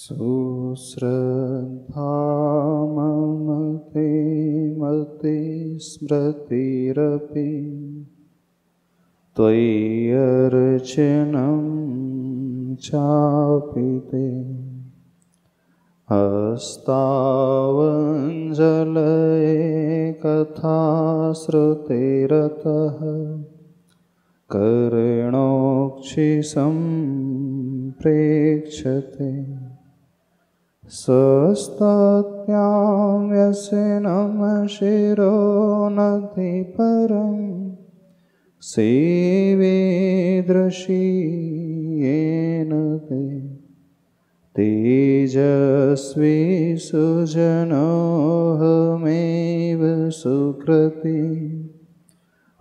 सुश्रद्धा ममते मते स्मृतिरपि त्वय्यर्चनं चापि ते हस्तावञ्जलये कथा श्रुतिरतः कर्णोक्षिसम्प्रेक्ष्यते सस्तत्यां व्यसनं शिरो नति परं सेवेदृशी येन ते तेजस्वी सुजनोऽहमेव सुकृती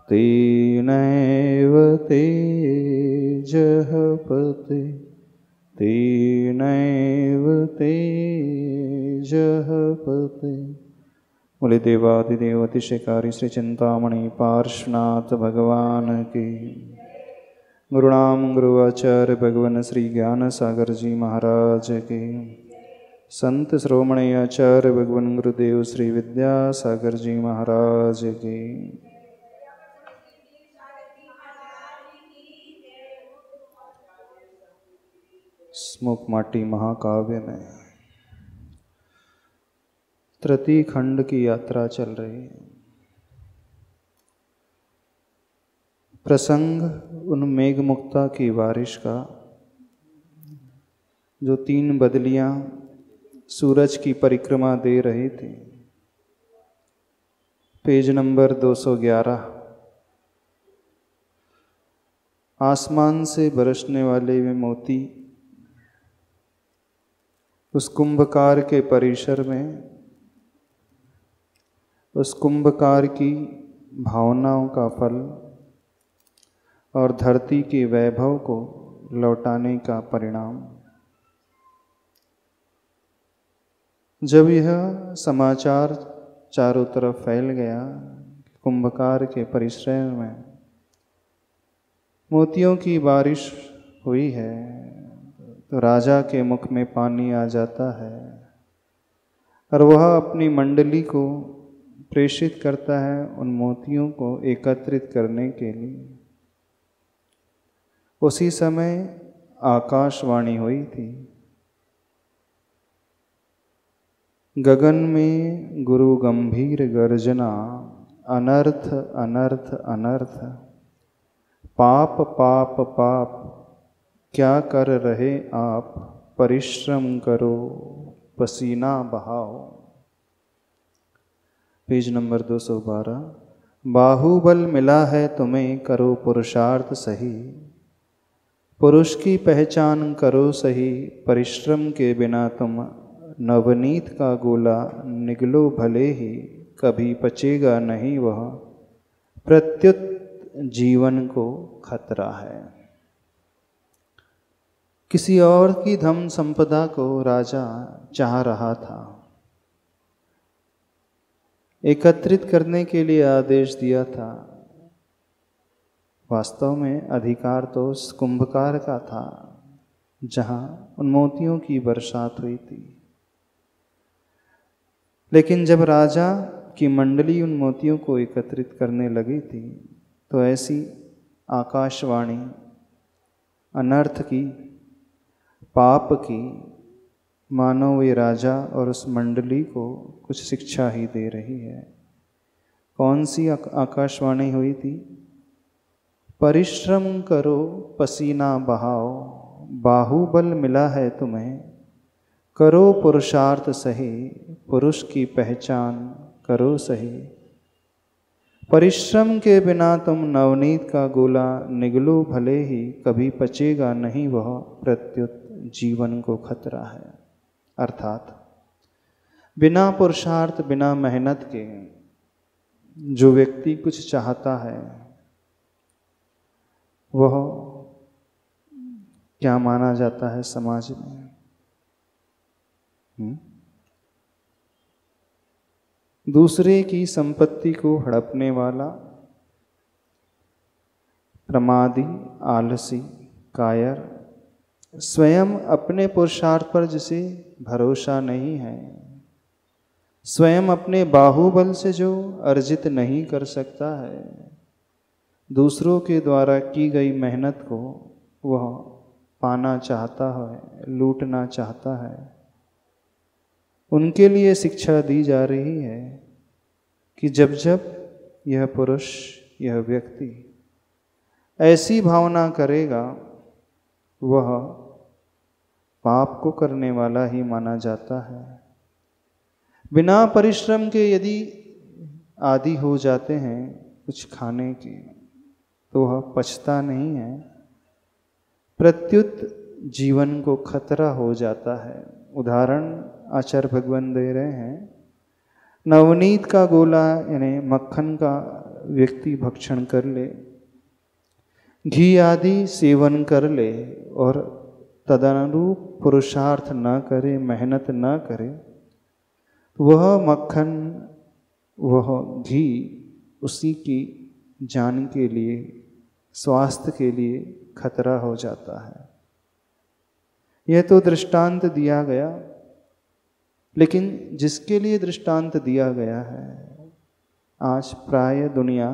तेनैव तेजः पते तेनैव तेजः पते। बोले देवादिदेव अतिशयकारी श्री चिंतामणि पार्श्वनाथ भगवान की। गुरुणाम गुरुआचार्य भगवान श्री ज्ञान सागर जी महाराज के। संत श्रोमणी आचार्य भगवान गुरुदेव श्री विद्यासागर जी महाराज के। स्मुक माटी महाकाव्य में तृतीय खंड की यात्रा चल रही है। प्रसंग उन मेघमुक्ता की बारिश का जो 3 बदलियां सूरज की परिक्रमा दे रही थी। Page number 211। आसमान से बरसने वाले वे मोती उस कुंभकार के परिसर में उस कुंभकार की भावनाओं का फल और धरती के वैभव को लौटाने का परिणाम। जब यह समाचार चारों तरफ फैल गया, कुंभकार के परिसर में मोतियों की बारिश हुई है, तो राजा के मुख में पानी आ जाता है और वह अपनी मंडली को प्रेषित करता है उन मोतियों को एकत्रित करने के लिए। उसी समय आकाशवाणी हुई थी। गगन में गुरु गंभीर गर्जना, अनर्थ अनर्थ अनर्थ, पाप पाप पाप, क्या कर रहे आप, परिश्रम करो, पसीना बहाओ। Page number 212। बाहुबल मिला है तुम्हें, करो पुरुषार्थ सही, पुरुष की पहचान करो सही, परिश्रम के बिना तुम नवनीत का गोला निगलो भले ही, कभी पचेगा नहीं वह, प्रत्युत जीवन को खतरा है। किसी और की धन संपदा को राजा चाह रहा था, एकत्रित करने के लिए आदेश दिया था। वास्तव में अधिकार तो उस कुंभकार का था जहां उन मोतियों की बरसात हुई थी। लेकिन जब राजा की मंडली उन मोतियों को एकत्रित करने लगी थी, तो ऐसी आकाशवाणी अनर्थ की, पाप की, मानो वे राजा और उस मंडली को कुछ शिक्षा ही दे रही है। कौन सी आकाशवाणी हुई थी? परिश्रम करो, पसीना बहाओ, बाहुबल मिला है तुम्हें, करो पुरुषार्थ सही, पुरुष की पहचान करो सही, परिश्रम के बिना तुम नवनीत का गोला निगलो भले ही, कभी पचेगा नहीं वह, प्रत्युत जीवन को खतरा है। अर्थात बिना पुरुषार्थ, बिना मेहनत के जो व्यक्ति कुछ चाहता है, वह क्या माना जाता है समाज में? दूसरे की संपत्ति को हड़पने वाला, प्रमादी, आलसी, कायर, स्वयं अपने पुरुषार्थ पर जिसे भरोसा नहीं है, स्वयं अपने बाहुबल से जो अर्जित नहीं कर सकता है, दूसरों के द्वारा की गई मेहनत को वह पाना चाहता है, लूटना चाहता है, उनके लिए शिक्षा दी जा रही है कि जब जब यह पुरुष, यह व्यक्ति ऐसी भावना करेगा, वह पाप को करने वाला ही माना जाता है। बिना परिश्रम के यदि आदी हो जाते हैं कुछ खाने के, तो वह पचता नहीं है, प्रत्युत जीवन को खतरा हो जाता है। उदाहरण आचार्य भगवान दे रहे हैं, नवनीत का गोला यानी मक्खन का व्यक्ति भक्षण कर ले, घी आदि सेवन कर ले और तदनुरूप पुरुषार्थ न करे, मेहनत न करे, तो वह मक्खन, वह घी उसी की जान के लिए, स्वास्थ्य के लिए खतरा हो जाता है। यह तो दृष्टांत दिया गया, लेकिन जिसके लिए दृष्टांत दिया गया है, आज प्राय दुनिया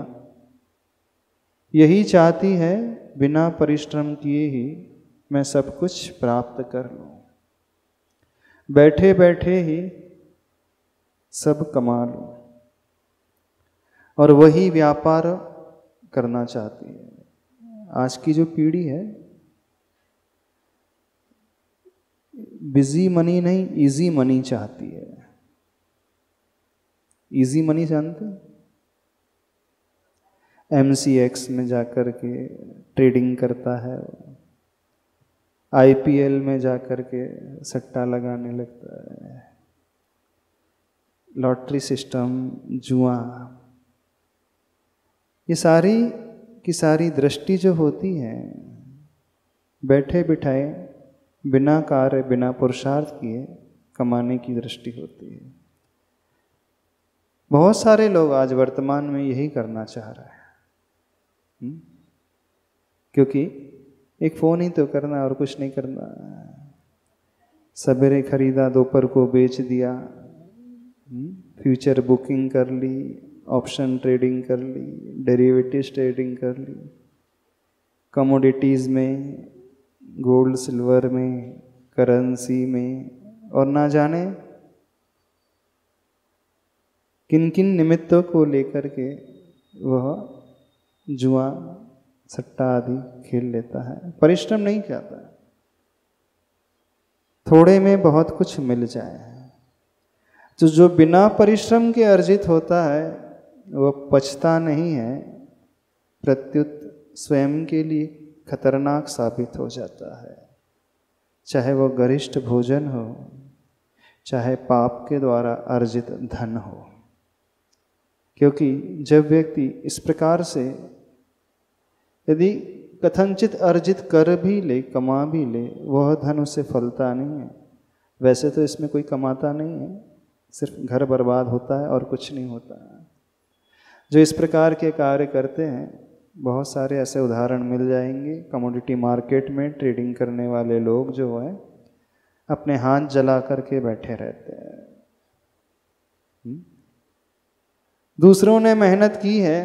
यही चाहती है, बिना परिश्रम किए ही मैं सब कुछ प्राप्त कर लूं, बैठे बैठे ही सब कमा लूं, और वही व्यापार करना चाहती है। आज की जो पीढ़ी है, बिजी मनी नहीं, इजी मनी चाहती है। इजी मनी जानते हैं? MCX में जाकर के ट्रेडिंग करता है, IPL में जाकर के सट्टा लगाने लगता है, लॉटरी सिस्टम, जुआ, ये सारी की सारी दृष्टि जो होती है, बैठे बिठाए बिना कार्य, बिना पुरुषार्थ किए कमाने की दृष्टि होती है। बहुत सारे लोग आज वर्तमान में यही करना चाह रहे हैं, क्योंकि एक फ़ोन ही तो करना है और कुछ नहीं करना। सवेरे खरीदा, दोपहर को बेच दिया, फ्यूचर बुकिंग कर ली, ऑप्शन ट्रेडिंग कर ली, डेरिवेटिव्स ट्रेडिंग कर ली, कमोडिटीज़ में, गोल्ड सिल्वर में, करेंसी में, और ना जाने किन किन निमित्तों को लेकर के वह जुआ, सट्टा आदि खेल लेता है। परिश्रम नहीं करता, थोड़े में बहुत कुछ मिल जाए। तो जो बिना परिश्रम के अर्जित होता है वह पचता नहीं है, प्रत्युत स्वयं के लिए खतरनाक साबित हो जाता है। चाहे वह गरिष्ठ भोजन हो, चाहे पाप के द्वारा अर्जित धन हो। क्योंकि जब व्यक्ति इस प्रकार से यदि कथनचित अर्जित कर भी ले, कमा भी ले, वह धन उससे फलता नहीं है। वैसे तो इसमें कोई कमाता नहीं है, सिर्फ घर बर्बाद होता है और कुछ नहीं होता है। जो इस प्रकार के कार्य करते हैं, बहुत सारे ऐसे उदाहरण मिल जाएंगे। कमोडिटी मार्केट में ट्रेडिंग करने वाले लोग जो है अपने हाथ जला करके बैठे रहते हैं। दूसरों ने मेहनत की है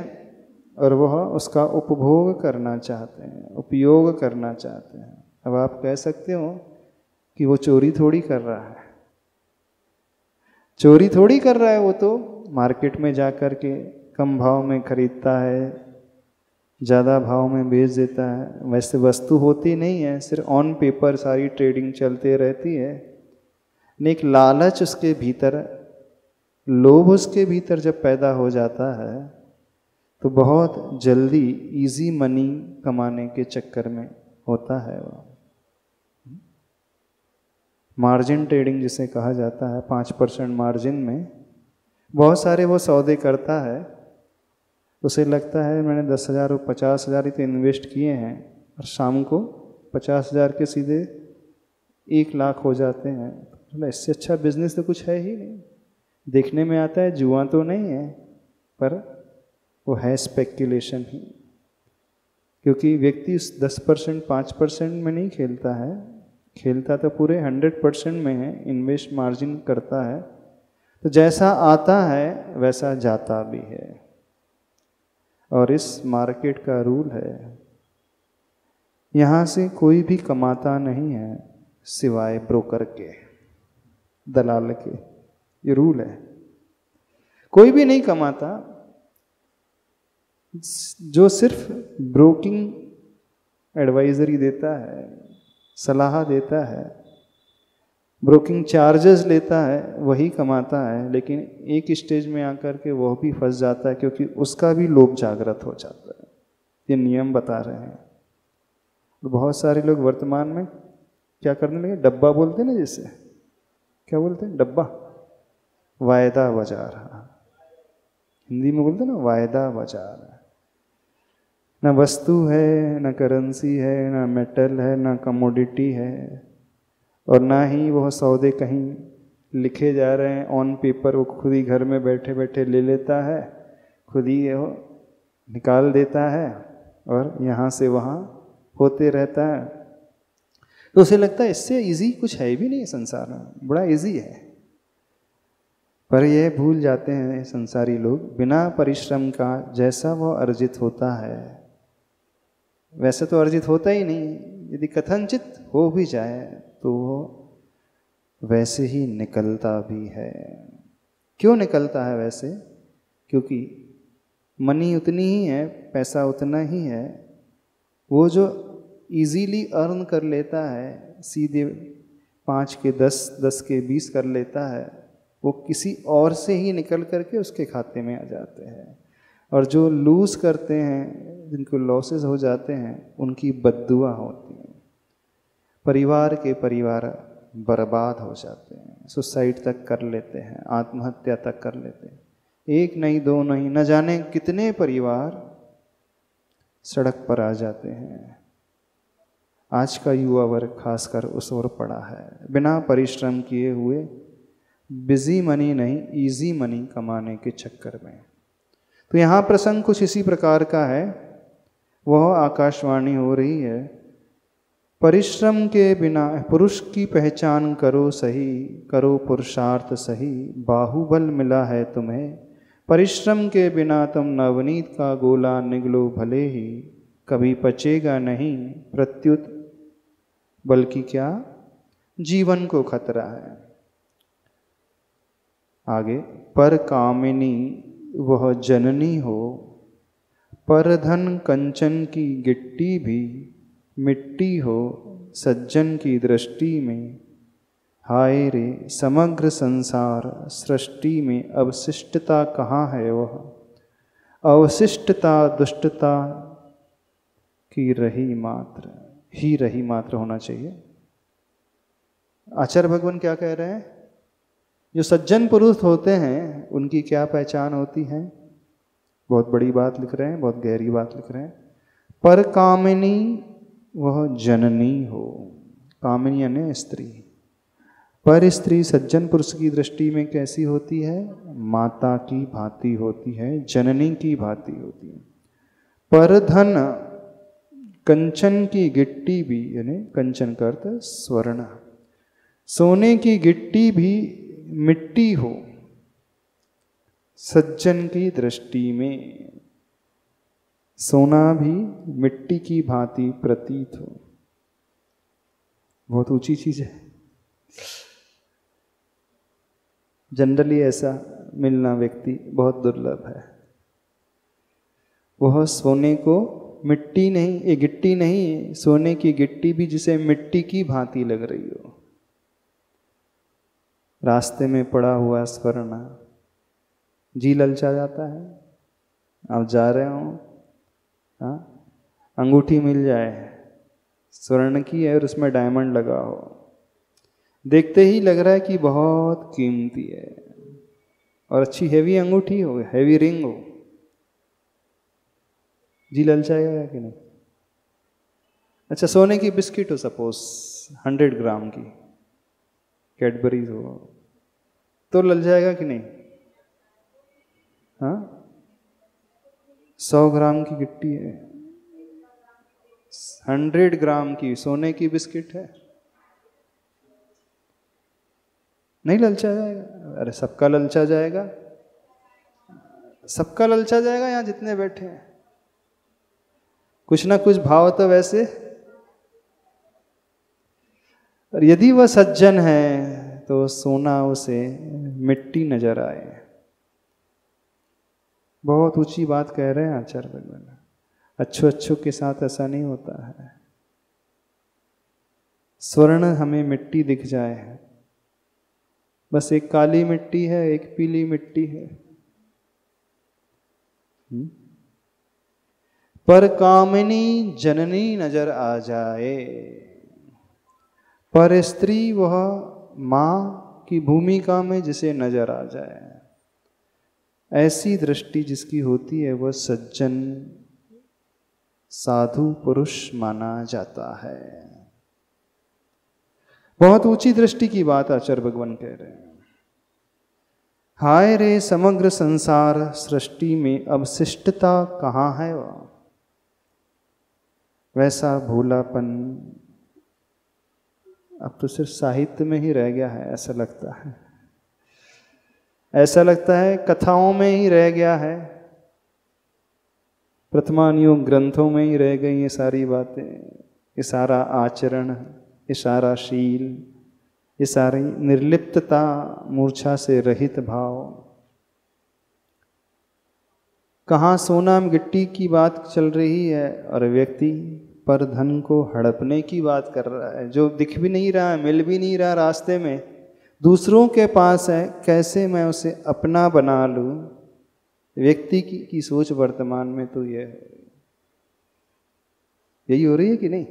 और वह उसका उपभोग करना चाहते हैं, उपयोग करना चाहते हैं। अब आप कह सकते हो कि वो चोरी थोड़ी कर रहा है, चोरी थोड़ी कर रहा है, वो तो मार्केट में जा कर के कम भाव में खरीदता है, ज़्यादा भाव में बेच देता है। वैसे वस्तु होती नहीं है, सिर्फ ऑन पेपर सारी ट्रेडिंग चलते रहती है। एक लालच उसके भीतर, लोभ उसके भीतर जब पैदा हो जाता है तो बहुत जल्दी इजी मनी कमाने के चक्कर में होता है। वो मार्जिन ट्रेडिंग जिसे कहा जाता है, 5% मार्जिन में बहुत सारे वो सौदे करता है। उसे लगता है मैंने 10,000 और 50,000 ही तो इन्वेस्ट किए हैं, और शाम को 50,000 के सीधे 1 लाख हो जाते हैं। तो इससे अच्छा बिजनेस तो कुछ है ही नहीं। देखने में आता है जुआ तो नहीं है, पर वो है स्पेक्युलेशन ही। क्योंकि व्यक्ति उस 10%, 5% में नहीं खेलता है, खेलता तो पूरे 100% में है, इन्वेस्ट मार्जिन करता है, तो जैसा आता है वैसा जाता भी है। और इस मार्केट का रूल है, यहाँ से कोई भी कमाता नहीं है सिवाय ब्रोकर के, दलाल के। ये रूल है, कोई भी नहीं कमाता। जो सिर्फ ब्रोकिंग एडवाइजरी देता है, सलाह देता है, ब्रोकिंग चार्जेस लेता है, वही कमाता है। लेकिन एक स्टेज में आकर के वह भी फंस जाता है, क्योंकि उसका भी लोभ जागृत हो जाता है। ये नियम बता रहे हैं। बहुत सारे लोग वर्तमान में क्या करने लगे, डब्बा बोलते हैं ना, जैसे क्या बोलते हैं, डब्बा, वायदा बाजार। हिंदी में बोलते हैं ना, वायदा बाजार। ना वस्तु है, ना करेंसी है, ना मेटल है, ना कमोडिटी है, और ना ही वह सौदे कहीं लिखे जा रहे हैं ऑन पेपर। वो खुद ही घर में बैठे बैठे ले लेता है, खुद ही वो निकाल देता है, और यहाँ से वहाँ होते रहता है। तो उसे लगता है इससे इजी कुछ है भी नहीं संसार में, बड़ा इजी है। पर ये भूल जाते हैं संसारी लोग, बिना परिश्रम का जैसा वो अर्जित होता है वैसे तो अर्जित होता ही नहीं। यदि कथनचित हो भी जाए तो वो वैसे ही निकलता भी है। क्यों निकलता है वैसे? क्योंकि मनी उतनी ही है, पैसा उतना ही है। वो जो इजीली अर्न कर लेता है, सीधे 5 के 10, 10 के 20 कर लेता है, वो किसी और से ही निकल करके उसके खाते में आ जाते हैं। और जो लूज़ करते हैं, जिनको लॉसेस हो जाते हैं, उनकी बद्दुआ होती है। परिवार के परिवार बर्बाद हो जाते हैं, सुसाइड तक कर लेते हैं, आत्महत्या तक कर लेते हैं। एक नहीं, दो नहीं, न जाने कितने परिवार सड़क पर आ जाते हैं। आज का युवा वर्ग खासकर उस ओर पड़ा है, बिना परिश्रम किए हुए, बिजी मनी नहीं, इजी मनी कमाने के चक्कर में। तो यहाँ प्रसंग कुछ इसी प्रकार का है। वह आकाशवाणी हो रही है, परिश्रम के बिना पुरुष की पहचान करो सही, करो पुरुषार्थ सही, बाहुबल मिला है तुम्हें, परिश्रम के बिना तुम नवनीत का गोला निगलो भले ही, कभी पचेगा नहीं प्रत्युत, बल्कि क्या जीवन को खतरा है। आगे, पर कामिनी वह जननी हो, पर धन कंचन की गिट्टी भी मिट्टी हो, सज्जन की दृष्टि में, हाय रे समग्र संसार सृष्टि में अवशिष्टता कहाँ है वह, अवशिष्टता दुष्टता की रही मात्र, ही रही मात्र होना चाहिए। आचार्य भगवान क्या कह रहे हैं? जो सज्जन पुरुष होते हैं उनकी क्या पहचान होती है? बहुत बड़ी बात लिख रहे हैं, बहुत गहरी बात लिख रहे हैं। पर कामिनी वह जननी हो, कामिनी यानी स्त्री। पर स्त्री सज्जन पुरुष की दृष्टि में कैसी होती है? माता की भांति होती है, जननी की भांति होती है। पर धन कंचन की गिट्टी भी, यानी कंचन का अर्थ स्वर्ण, सोने की गिट्टी भी मिट्टी हो, सज्जन की दृष्टि में सोना भी मिट्टी की भांति प्रतीत हो। बहुत ऊंची चीज है। जनरली ऐसा मिलना व्यक्ति बहुत दुर्लभ है। वह सोने को मिट्टी नहीं, ये गिट्टी नहीं, सोने की गिट्टी भी जिसे मिट्टी की भांति लग रही हो। रास्ते में पड़ा हुआ स्वर्ण, जी ललचा जाता है। आप जा रहे हो, अंगूठी मिल जाए स्वर्ण की है और उसमें डायमंड लगा हो, देखते ही लग रहा है कि बहुत कीमती है, और अच्छी हैवी अंगूठी हो, हैवी रिंग हो, जी ललचाएगा कि नहीं? अच्छा, सोने की बिस्किट हो, सपोज 100 ग्राम की कैडबरीज हो, तो ललचाएगा कि नहीं? हाँ, 100 ग्राम की गिट्टी है, 100 ग्राम की सोने की बिस्किट है, नहीं ललचा जाएगा? अरे सबका ललचा जाएगा, सबका ललचा जाएगा यहाँ जितने बैठे हैं। कुछ ना कुछ भाव तो वैसे। और यदि वह सज्जन है तो सोना उसे मिट्टी नजर आए। बहुत ऊंची बात कह रहे हैं आचार्य भगवान। अच्छों के साथ ऐसा नहीं होता है। स्वर्ण हमें मिट्टी दिख जाए, बस एक काली मिट्टी है, एक पीली मिट्टी है। पर कामिनी जननी नजर आ जाए, पर स्त्री वह माँ की भूमिका में जिसे नजर आ जाए, ऐसी दृष्टि जिसकी होती है वह सज्जन साधु पुरुष माना जाता है। बहुत ऊंची दृष्टि की बात आचार्य भगवान कह रहे हैं। हाय रे समग्र संसार सृष्टि में अवशिष्टता कहाँ है? वैसा भोलापन अब तो सिर्फ साहित्य में ही रह गया है, ऐसा लगता है। ऐसा लगता है कथाओं में ही रह गया है, प्रथमानुयोग ग्रंथों में ही रह गई ये सारी बातें। ये सारा आचरण, ये सारा शील, ये सारी निर्लिप्तता, मूर्छा से रहित भाव। कहाँ सोना गिट्टी की बात चल रही है और व्यक्ति पर धन को हड़पने की बात कर रहा है, जो दिख भी नहीं रहा है, मिल भी नहीं रहा रास्ते में, दूसरों के पास है, कैसे मैं उसे अपना बना लूं। व्यक्ति की सोच वर्तमान में तो यही हो रही है कि नहीं?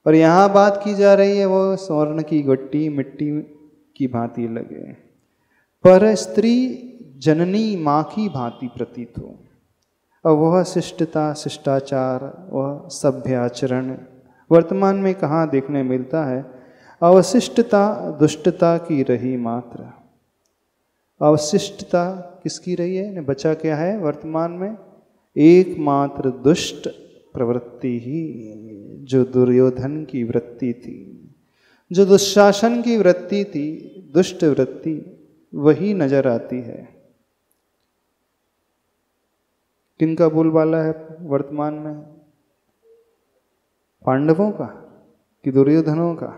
और यहाँ बात की जा रही है वो स्वर्ण की गट्टी मिट्टी की भांति लगे, पर स्त्री जननी माँ की भांति प्रतीत हो, और वह शिष्टता शिष्टाचार वह सभ्य आचरण वर्तमान में कहाँ देखने मिलता है। अवशिष्टता दुष्टता की रही मात्र। अवशिष्टता किसकी रही है? बचा क्या है वर्तमान में? एकमात्र दुष्ट प्रवृत्ति ही, जो दुर्योधन की वृत्ति थी, जो दुशासन की वृत्ति थी, दुष्ट वृत्ति, वही नजर आती है। किनका बोलबाला है वर्तमान में? पांडवों का कि दुर्योधनों का?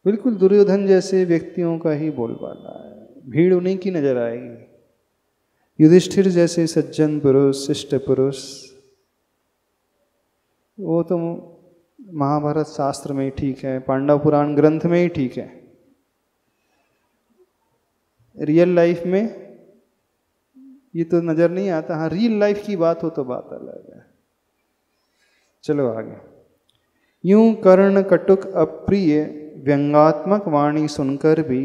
बिल्कुल दुर्योधन जैसे व्यक्तियों का ही बोलबाला है। भीड़ उन्हीं की नजर आएगी। युधिष्ठिर जैसे सज्जन पुरुष, शिष्ट पुरुष, वो तो महाभारत शास्त्र में ही ठीक है, पांडव पुराण ग्रंथ में ही ठीक है। रियल लाइफ में ये तो नजर नहीं आता। हाँ, रियल लाइफ की बात हो तो बात अलग है। चलो आगे। यूं कर्ण कटुक अप्रिय व्यंगात्मक वाणी सुनकर भी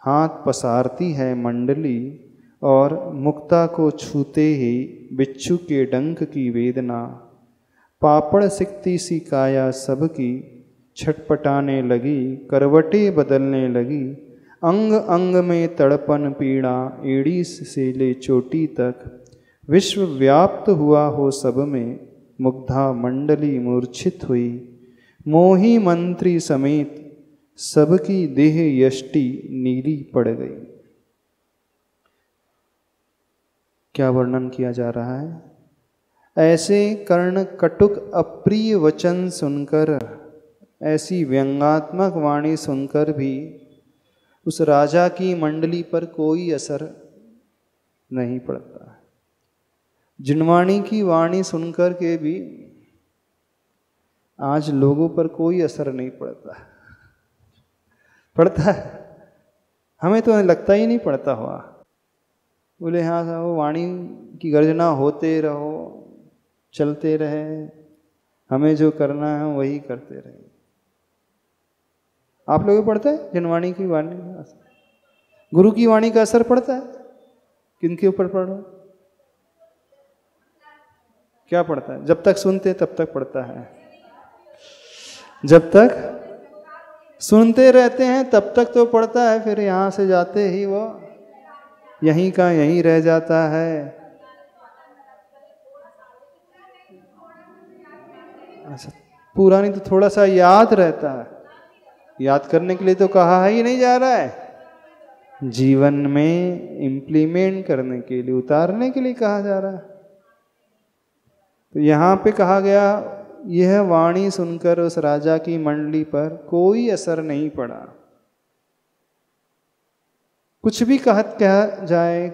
हाथ पसारती है मंडली, और मुक्ता को छूते ही बिच्छू के डंक की वेदना, पापड़ सिकती सी काया सबकी छटपटाने लगी, करवटे बदलने लगी, अंग अंग में तड़पन पीड़ा, एड़ी से ले चोटी तक विश्व व्याप्त हुआ हो सब में, मुग्धा मंडली मूर्छित हुई, मोही मंत्री समेत सबकी देह यष्टि नीली पड़ गई। क्या वर्णन किया जा रहा है? ऐसे कर्ण कटुक अप्रिय वचन सुनकर, ऐसी व्यंगात्मक वाणी सुनकर भी उस राजा की मंडली पर कोई असर नहीं पड़ता। जिनवाणी की वाणी सुनकर के भी आज लोगों पर कोई असर नहीं पड़ता। पड़ता है? हमें तो लगता ही नहीं पड़ता हुआ। बोले हाँ वो वाणी की गर्जना होते रहो, चलते रहे, हमें जो करना है वही करते रहे। आप लोगों को पड़ता है जनवाणी की वाणी का असर? गुरु की वाणी का असर पड़ता है? किनके ऊपर पड़ रहा? क्या पड़ता है? जब तक सुनते तब तक पड़ता है। जब तक सुनते रहते हैं तब तक तो पड़ता है, फिर यहाँ से जाते ही वो यहीं का यहीं रह जाता है। अच्छा, पूरा नहीं तो थोड़ा सा याद रहता है। याद करने के लिए तो कहा ही नहीं जा रहा है, जीवन में इम्प्लीमेंट करने के लिए, उतारने के लिए कहा जा रहा है। तो यहाँ पे कहा गया, यह वाणी सुनकर उस राजा की मंडली पर कोई असर नहीं पड़ा। कुछ भी कहा जाए,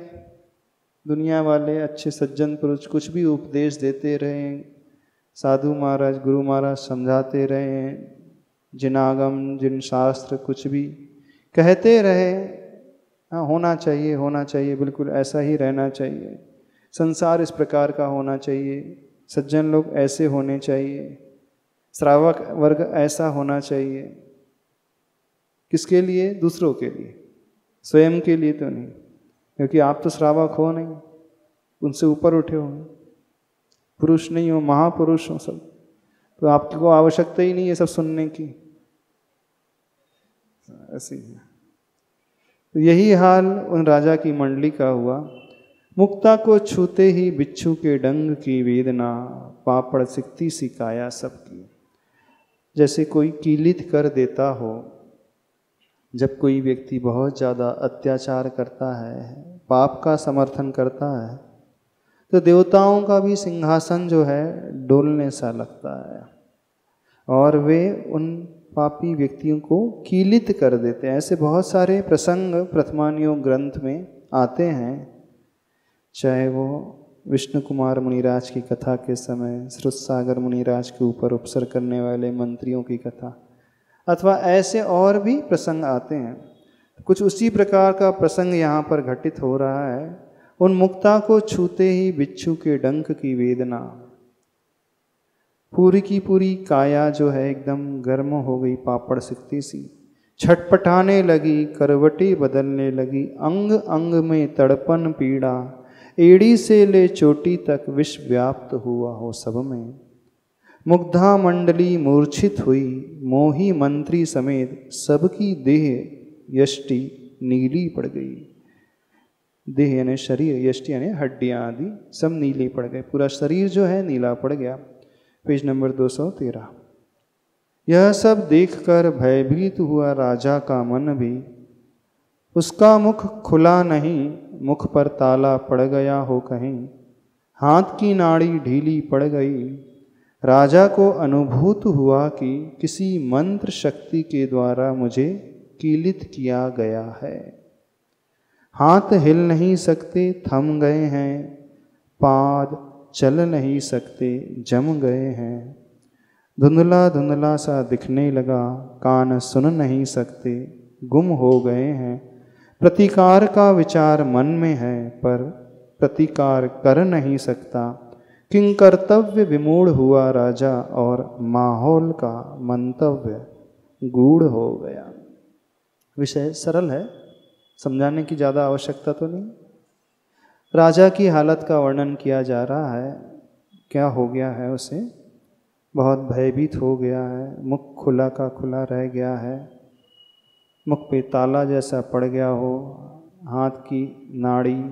दुनिया वाले अच्छे सज्जन पुरुष कुछ भी उपदेश देते रहे, साधु महाराज गुरु महाराज समझाते रहे, जिन आगम जिन शास्त्र कुछ भी कहते रहे, हाँ होना चाहिए होना चाहिए, बिल्कुल ऐसा ही रहना चाहिए, संसार इस प्रकार का होना चाहिए, सज्जन लोग ऐसे होने चाहिए, श्रावक वर्ग ऐसा होना चाहिए। किसके लिए? दूसरों के लिए, स्वयं के लिए तो नहीं, क्योंकि आप तो श्रावक हो नहीं, उनसे ऊपर उठे हो, पुरुष नहीं हो, महापुरुष हो सब, तो आपको आवश्यकता ही नहीं है सब सुनने की। ऐसे ही तो यही हाल उन राजा की मंडली का हुआ। मुक्ता को छूते ही बिच्छू के डंग की वेदना, पापड़ सिकती सी काया सबकी। जैसे कोई कीलित कर देता हो, जब कोई व्यक्ति बहुत ज़्यादा अत्याचार करता है, पाप का समर्थन करता है, तो देवताओं का भी सिंहासन जो है डोलने सा लगता है, और वे उन पापी व्यक्तियों को कीलित कर देते हैं। ऐसे बहुत सारे प्रसंग प्रथमानियों ग्रंथ में आते हैं, चाहे वो विष्णु कुमार मुनिराज की कथा के समय श्रुतसागर मुनिराज के ऊपर उपसर करने वाले मंत्रियों की कथा, अथवा ऐसे और भी प्रसंग आते हैं। कुछ उसी प्रकार का प्रसंग यहाँ पर घटित हो रहा है। उन मुक्ता को छूते ही बिच्छू के डंक की वेदना, पूरी की पूरी काया जो है एकदम गर्म हो गई, पापड़ सिकती सी, छटपटाने लगी, करवटी बदलने लगी, अंग अंग में तड़पन पीड़ा, एड़ी से ले चोटी तक विष व्याप्त हुआ हो सब में। मुग्धा मंडली मूर्छित हुई, मोही मंत्री समेत सबकी देह यष्टि नीली पड़ गई। देह यानी शरीर, यष्टि यानी हड्डियां आदि सब नीली पड़ गए, पूरा शरीर जो है नीला पड़ गया। Page number 213। यह सब देखकर भयभीत हुआ राजा का मन भी, उसका मुख खुला नहीं, मुख पर ताला पड़ गया हो कहीं, हाथ की नाड़ी ढीली पड़ गई। राजा को अनुभूत हुआ कि किसी मंत्र शक्ति के द्वारा मुझे कीलित किया गया है। हाथ हिल नहीं सकते, थम गए हैं, पाद चल नहीं सकते, जम गए हैं। धुंधला धुंधला सा दिखने लगा, कान सुन नहीं सकते, गुम हो गए हैं। प्रतिकार का विचार मन में है, पर प्रतिकार कर नहीं सकता। किंग कर्तव्य विमूढ़ हुआ राजा, और माहौल का मंतव्य गूढ़ हो गया। विषय सरल है, समझाने की ज़्यादा आवश्यकता तो नहीं। राजा की हालत का वर्णन किया जा रहा है, क्या हो गया है उसे, बहुत भयभीत हो गया है, मुख खुला का खुला रह गया है, मुख पे ताला जैसा पड़ गया हो, हाथ की नाड़ी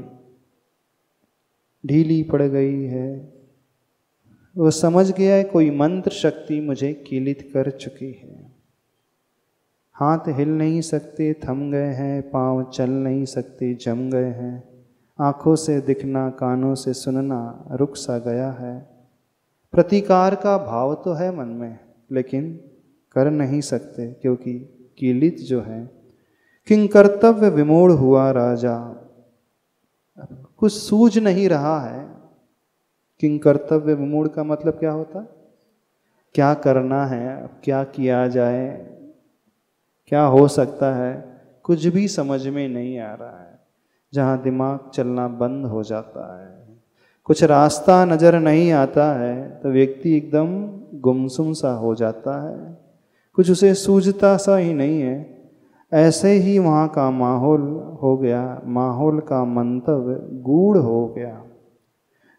ढीली पड़ गई है। वो समझ गया है कोई मंत्र शक्ति मुझे कीलित कर चुकी है। हाथ हिल नहीं सकते, थम गए हैं, पांव चल नहीं सकते, जम गए हैं। आँखों से दिखना, कानों से सुनना रुक सा गया है। प्रतिकार का भाव तो है मन में, लेकिन कर नहीं सकते, क्योंकि कीलित जो है। किंग कर्तव्य विमूढ़ हुआ राजा, कुछ सूझ नहीं रहा है। किंग कर्तव्य विमूढ़ का मतलब क्या होता, क्या करना है, क्या किया जाए, क्या हो सकता है, कुछ भी समझ में नहीं आ रहा है। जहाँ दिमाग चलना बंद हो जाता है, कुछ रास्ता नज़र नहीं आता है, तो व्यक्ति एकदम गुमसुम सा हो जाता है, कुछ उसे सूझता सा ही नहीं है। ऐसे ही वहाँ का माहौल हो गया, माहौल का मंतव्य गूढ़ हो गया।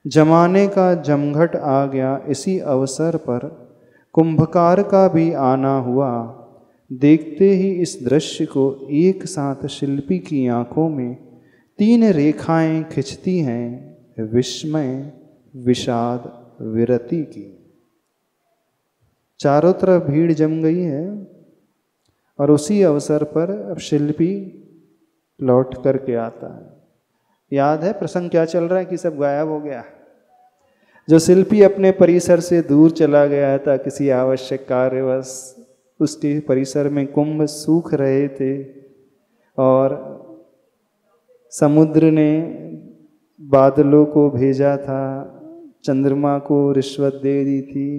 जमाने का जमघट आ गया। इसी अवसर पर कुंभकार का भी आना हुआ। देखते ही इस दृश्य को एक साथ शिल्पी की आंखों में 3 रेखाएं खिंचती हैं, विस्मय, विषाद, विरति की। चारों तरफ भीड़ जम गई है और उसी अवसर पर अब शिल्पी लौट करके आता है। याद है प्रसंग क्या चल रहा है कि सब गायब हो गया। जो शिल्पी अपने परिसर से दूर चला गया था किसी आवश्यक कार्यवश, उसके परिसर में कुंभ सूख रहे थे और समुद्र ने बादलों को भेजा था, चंद्रमा को रिश्वत दे दी थी,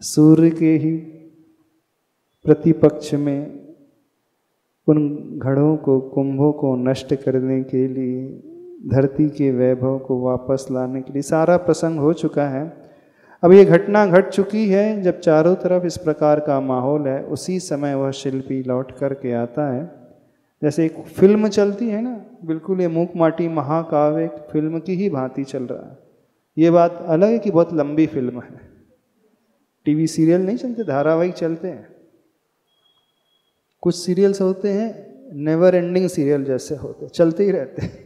सूर्य के ही प्रतिपक्ष में उन घड़ों को, कुंभों को नष्ट करने के लिए, धरती के वैभव को वापस लाने के लिए सारा प्रसंग हो चुका है। अब ये घटना घट चुकी है। जब चारों तरफ इस प्रकार का माहौल है, उसी समय वह शिल्पी लौट करके आता है। जैसे एक फिल्म चलती है ना, बिल्कुल ये मूक माटी महाकाव्य एक फिल्म की ही भांति चल रहा है। ये बात अलग है कि बहुत लंबी फिल्म है, टीवी सीरियल नहीं चलते, धारावाहिक चलते हैं। कुछ सीरियल्स होते हैं नेवर एंडिंग सीरियल जैसे होते, चलते ही रहते हैं,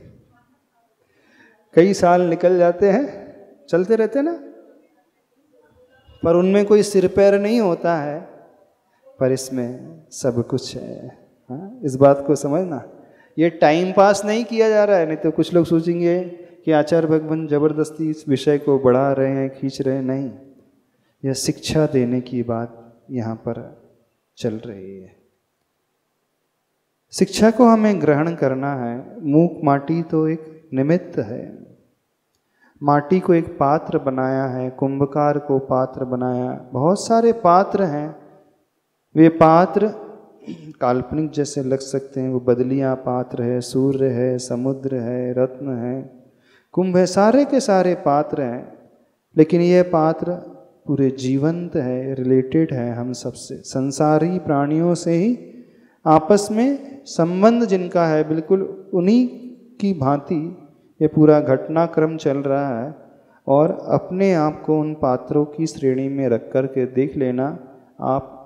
कई साल निकल जाते हैं, चलते रहते हैं ना, पर उनमें कोई सिर पैर नहीं होता है, पर इसमें सब कुछ है। हाँ, इस बात को समझना। ये टाइम पास नहीं किया जा रहा है, नहीं तो कुछ लोग सोचेंगे कि आचार्य भगवान जबरदस्ती इस विषय को बढ़ा रहे हैं, खींच रहे हैं। नहीं, यह शिक्षा देने की बात यहाँ पर चल रही है। शिक्षा को हमें ग्रहण करना है। मूक माटी तो एक निमित्त है, माटी को एक पात्र बनाया है, कुंभकार को पात्र बनाया। बहुत सारे पात्र हैं, वे पात्र काल्पनिक जैसे लग सकते हैं, वो बदलियाँ पात्र है, सूर्य है, समुद्र है, रत्न है, कुंभ है, सारे के सारे पात्र हैं। लेकिन ये पात्र पूरे जीवंत है, रिलेटेड है हम सबसे, संसारी प्राणियों से ही आपस में संबंध जिनका है, बिल्कुल उन्हीं की भांति ये पूरा घटनाक्रम चल रहा है। और अपने आप को उन पात्रों की श्रेणी में रख कर के देख लेना, आप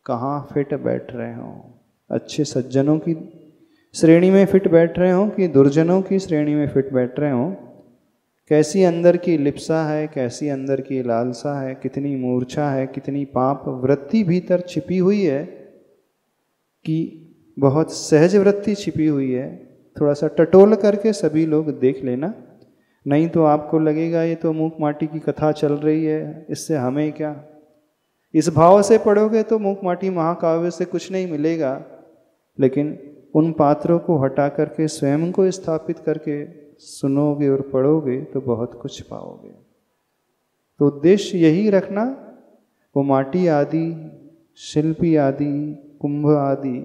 कहाँ फिट बैठ रहे हो। अच्छे सज्जनों की श्रेणी में फिट बैठ रहे हो कि दुर्जनों की श्रेणी में फिट बैठ रहे हो। कैसी अंदर की लिप्सा है, कैसी अंदर की लालसा है, कितनी मूर्छा है, कितनी पाप वृत्ति भीतर छिपी हुई है, कि बहुत सहज वृत्ति छिपी हुई है। थोड़ा सा टटोल करके सभी लोग देख लेना, नहीं तो आपको लगेगा ये तो मूक माटी की कथा चल रही है, इससे हमें क्या। इस भाव से पढ़ोगे तो मूक माटी महाकाव्य से कुछ नहीं मिलेगा, लेकिन उन पात्रों को हटा करके स्वयं को स्थापित करके सुनोगे और पढ़ोगे तो बहुत कुछ पाओगे। तो उद्देश्य यही रखना, वो माटी आदि, शिल्पी आदि, कुंभ आदि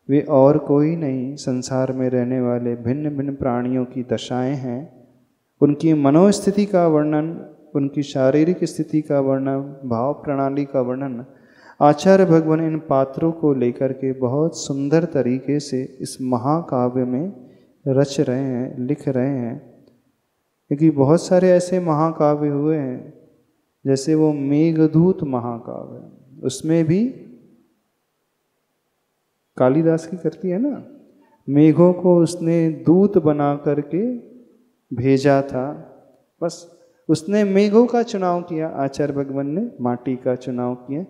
वे और कोई नहीं, संसार में रहने वाले भिन्न भिन्न प्राणियों की दशाएं हैं। उनकी मनोस्थिति का वर्णन, उनकी शारीरिक स्थिति का वर्णन, भाव प्रणाली का वर्णन आचार्य भगवान इन पात्रों को लेकर के बहुत सुंदर तरीके से इस महाकाव्य में रच रहे हैं, लिख रहे हैं। क्योंकि बहुत सारे ऐसे महाकाव्य हुए हैं, जैसे वो मेघदूत महाकाव्य, उसमें भी कालिदास की करती है ना, मेघों को उसने दूत बना करके भेजा था। बस उसने मेघों का चुनाव किया, आचार्य भगवान ने माटी का चुनाव किया।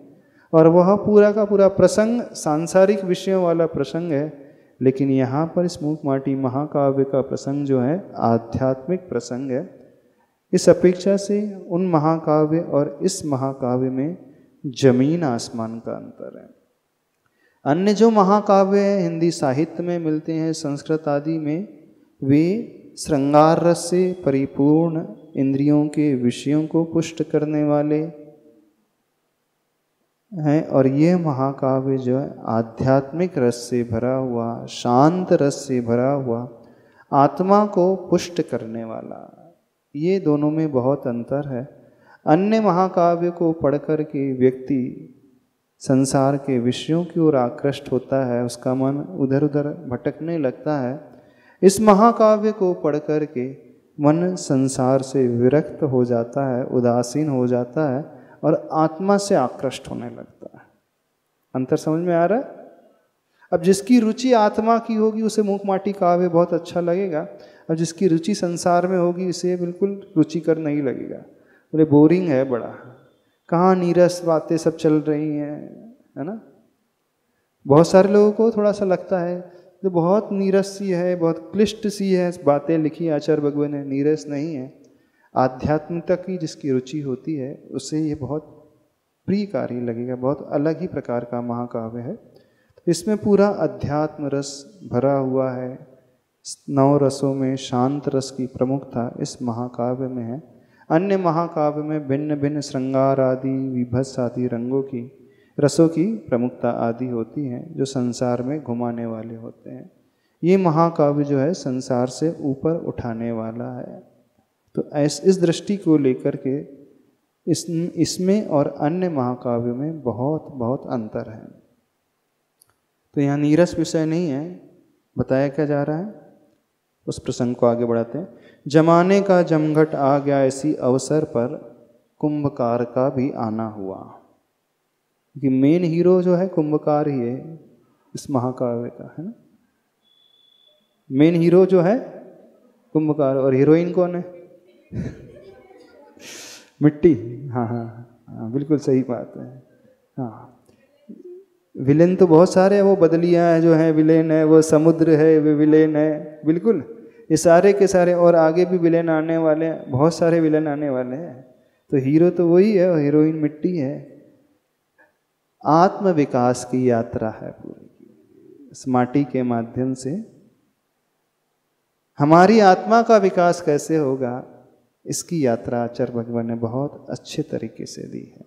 और वह पूरा का पूरा प्रसंग सांसारिक विषयों वाला प्रसंग है, लेकिन यहाँ पर इस मूक माटी महाकाव्य का प्रसंग जो है आध्यात्मिक प्रसंग है। इस अपेक्षा से उन महाकाव्य और इस महाकाव्य में जमीन आसमान का अंतर है। अन्य जो महाकाव्य हैं हिंदी साहित्य में मिलते हैं, संस्कृत आदि में, वे श्रृंगार रस से परिपूर्ण, इंद्रियों के विषयों को पुष्ट करने वाले हैं। और ये महाकाव्य जो है आध्यात्मिक रस से भरा हुआ, शांत रस से भरा हुआ, आत्मा को पुष्ट करने वाला। ये दोनों में बहुत अंतर है। अन्य महाकाव्य को पढ़ कर के व्यक्ति संसार के विषयों की ओर आकृष्ट होता है, उसका मन उधर उधर भटकने लगता है। इस महाकाव्य को पढ़ कर के मन संसार से विरक्त हो जाता है, उदासीन हो जाता है और आत्मा से आकृष्ट होने लगता है। अंतर समझ में आ रहा है? अब जिसकी रुचि आत्मा की होगी उसे मूक माटी काव्य बहुत अच्छा लगेगा, और जिसकी रुचि संसार में होगी उसे बिल्कुल रुचिकर नहीं लगेगा। बोले बोरिंग है बड़ा, कहाँ नीरस बातें सब चल रही हैं, है ना। बहुत सारे लोगों को थोड़ा सा लगता है तो बहुत नीरस सी है, बहुत क्लिष्ट सी है बातें लिखी आचार्य भगवान ने। नीरस नहीं है, आध्यात्मिकता की जिसकी रुचि होती है उसे ये बहुत प्रियकारी लगेगा, बहुत अलग ही प्रकार का महाकाव्य है। तो इसमें पूरा अध्यात्म रस भरा हुआ है, 9 रसों में शांत रस की प्रमुखता इस महाकाव्य में है। अन्य महाकाव्य में भिन्न भिन्न श्रृंगार आदि विभत्स आदि रंगों की रसों की प्रमुखता आदि होती हैं जो संसार में घुमाने वाले होते हैं। ये महाकाव्य जो है संसार से ऊपर उठाने वाला है। तो इस दृष्टि को लेकर के इसमें और अन्य महाकाव्यों में बहुत बहुत अंतर है। तो यहाँ नीरस विषय नहीं है, बताया क्या जा रहा है, उस प्रसंग को आगे बढ़ाते हैं। जमाने का जमघट आ गया ऐसी अवसर पर कुंभकार का भी आना हुआ। कि मेन हीरो जो है कुंभकार ही है इस महाकाव्य का, है ना। मेन हीरो जो है कुंभकार और हीरोइन कौन है? मिट्टी। हाँ हाँ हाँ, बिल्कुल सही बात है। हाँ, विलेन तो बहुत सारे हैं, वो बदलियाँ जो है विलेन है, वो समुद्र है वो विलेन है, बिल्कुल ये सारे के सारे, और आगे भी विलेन आने वाले हैं, बहुत सारे विलेन आने वाले हैं। तो हीरो तो वही है और हीरोइन मिट्टी है। आत्म विकास की यात्रा है पूरी, इस माटी के माध्यम से हमारी आत्मा का विकास कैसे होगा, इसकी यात्रा आचार्य भगवान ने बहुत अच्छे तरीके से दी है।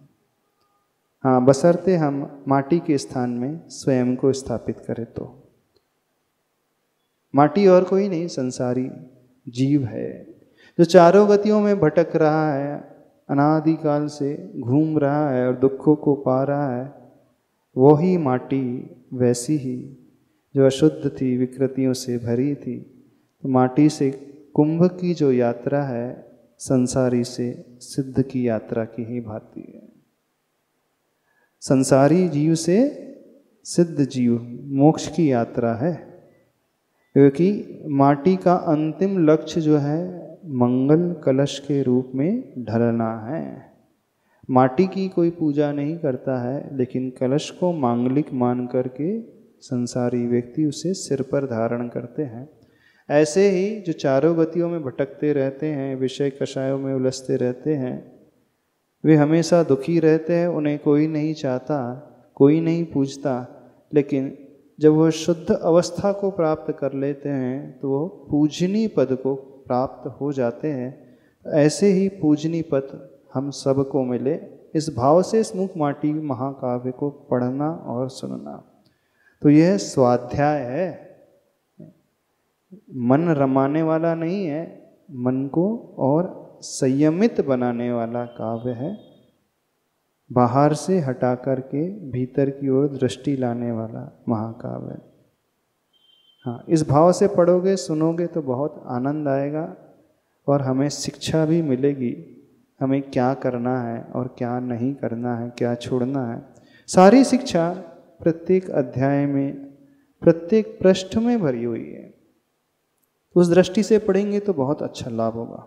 हाँ, बशर्ते हम माटी के स्थान में स्वयं को स्थापित करें। तो माटी और कोई नहीं, संसारी जीव है जो चारों गतियों में भटक रहा है, अनादिकाल से घूम रहा है और दुखों को पा रहा है। वही माटी वैसी ही जो अशुद्ध थी, विकृतियों से भरी थी। तो माटी से कुंभ की जो यात्रा है संसारी से सिद्ध की यात्रा की ही भांति है। संसारी जीव से सिद्ध जीव मोक्ष की यात्रा है, क्योंकि माटी का अंतिम लक्ष्य जो है मंगल कलश के रूप में ढलना है। माटी की कोई पूजा नहीं करता है, लेकिन कलश को मांगलिक मान करके संसारी व्यक्ति उसे सिर पर धारण करते हैं। ऐसे ही जो चारों गतियों में भटकते रहते हैं, विषय कषायों में उलझते रहते हैं, वे हमेशा दुखी रहते हैं, उन्हें कोई नहीं चाहता, कोई नहीं पूजता। लेकिन जब वह शुद्ध अवस्था को प्राप्त कर लेते हैं तो वो पूजनीय पद को प्राप्त हो जाते हैं। ऐसे ही पूजनीय पद हम सबको मिले, इस भाव से इस मुख माटी महाकाव्य को पढ़ना और सुनना। तो यह स्वाध्याय है, मन रमाने वाला नहीं है, मन को और संयमित बनाने वाला काव्य है। बाहर से हटा करके भीतर की ओर दृष्टि लाने वाला महाकाव्य। हाँ, इस भाव से पढ़ोगे सुनोगे तो बहुत आनंद आएगा और हमें शिक्षा भी मिलेगी, हमें क्या करना है और क्या नहीं करना है, क्या छोड़ना है। सारी शिक्षा प्रत्येक अध्याय में, प्रत्येक पृष्ठ में भरी हुई है। उस दृष्टि से पढ़ेंगे तो बहुत अच्छा लाभ होगा।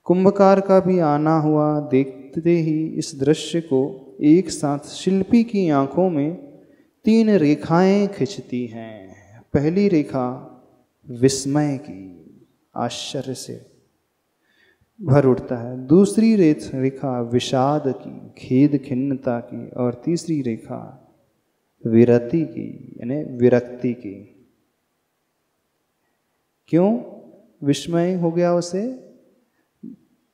कुंभकार का भी आना हुआ। देखते ही इस दृश्य को एक साथ शिल्पी की आंखों में 3 रेखाएं खिंचती हैं। पहली रेखा विस्मय की, आश्चर्य से भर उठता है। दूसरी रेखा विषाद की, खेद खिन्नता की। और तीसरी रेखा विरति की, यानी विरक्ति की। क्यों विस्मय हो गया उसे?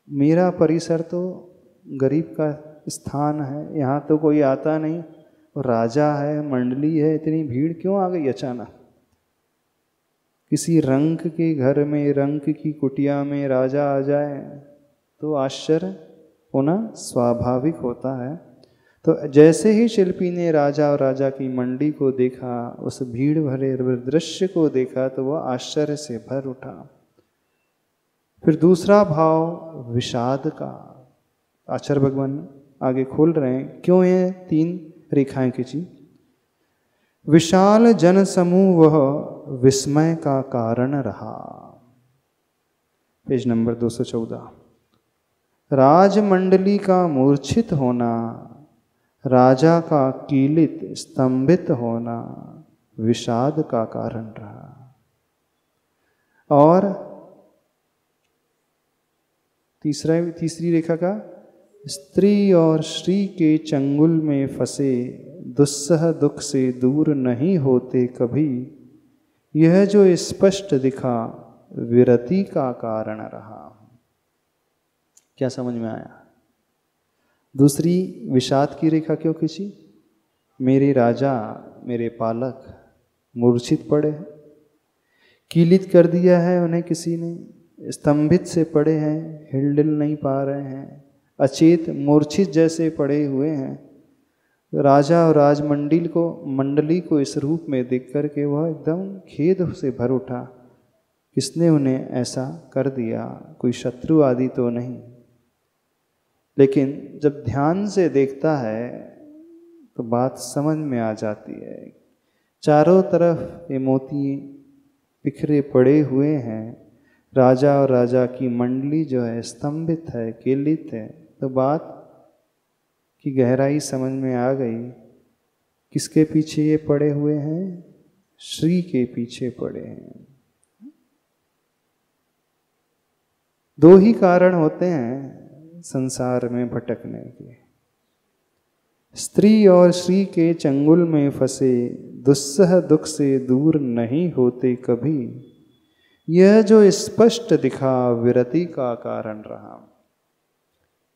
मेरा परिसर तो गरीब का स्थान है, यहाँ तो कोई आता नहीं, और राजा है, मंडली है, इतनी भीड़ क्यों आ गई अचानक? किसी रंक के घर में, रंक की कुटिया में राजा आ जाए तो आश्चर्य होना स्वाभाविक होता है। तो जैसे ही शिल्पी ने राजा और राजा की मंडी को देखा, उस भीड़ भरे दृश्य को देखा, तो वह आश्चर्य से भर उठा। फिर दूसरा भाव विषाद का, आचार्य भगवान आगे खोल रहे हैं क्यों ये 3 रेखाएं खींची। विशाल जन समूह वह विस्मय का कारण रहा। Page number 214। राजमंडली का मूर्छित होना, राजा का कीलित स्तंभित होना विषाद का कारण रहा। और तीसरी रेखा का, स्त्री और श्री के चंगुल में फंसे दुस्सह दुख से दूर नहीं होते कभी, यह जो स्पष्ट दिखा विरति का कारण रहा। क्या समझ में आया? दूसरी विषाद की रेखा क्यों खींची? मेरे राजा मेरे पालक मूर्छित पड़े हैं, कीलित कर दिया है उन्हें किसी ने, स्तंभित से पड़े हैं, हिलडुल नहीं पा रहे हैं, अचेत मूर्छित जैसे पड़े हुए हैं। राजा और मंडली को इस रूप में देख कर के वह एकदम खेद से भर उठा। किसने उन्हें ऐसा कर दिया? कोई शत्रु आदि तो नहीं। लेकिन जब ध्यान से देखता है तो बात समझ में आ जाती है। चारों तरफ ये मोती बिखरे पड़े हुए हैं, राजा और राजा की मंडली जो है स्तंभित है, केलित है। तो बात की गहराई समझ में आ गई। किसके पीछे ये पड़े हुए हैं? श्री के पीछे पड़े हैं। दो ही कारण होते हैं संसार में भटकने के, स्त्री और श्री के चंगुल में फंसे दुस्सह दुख से दूर नहीं होते कभी, यह जो स्पष्ट दिखा विरति का कारण रहा।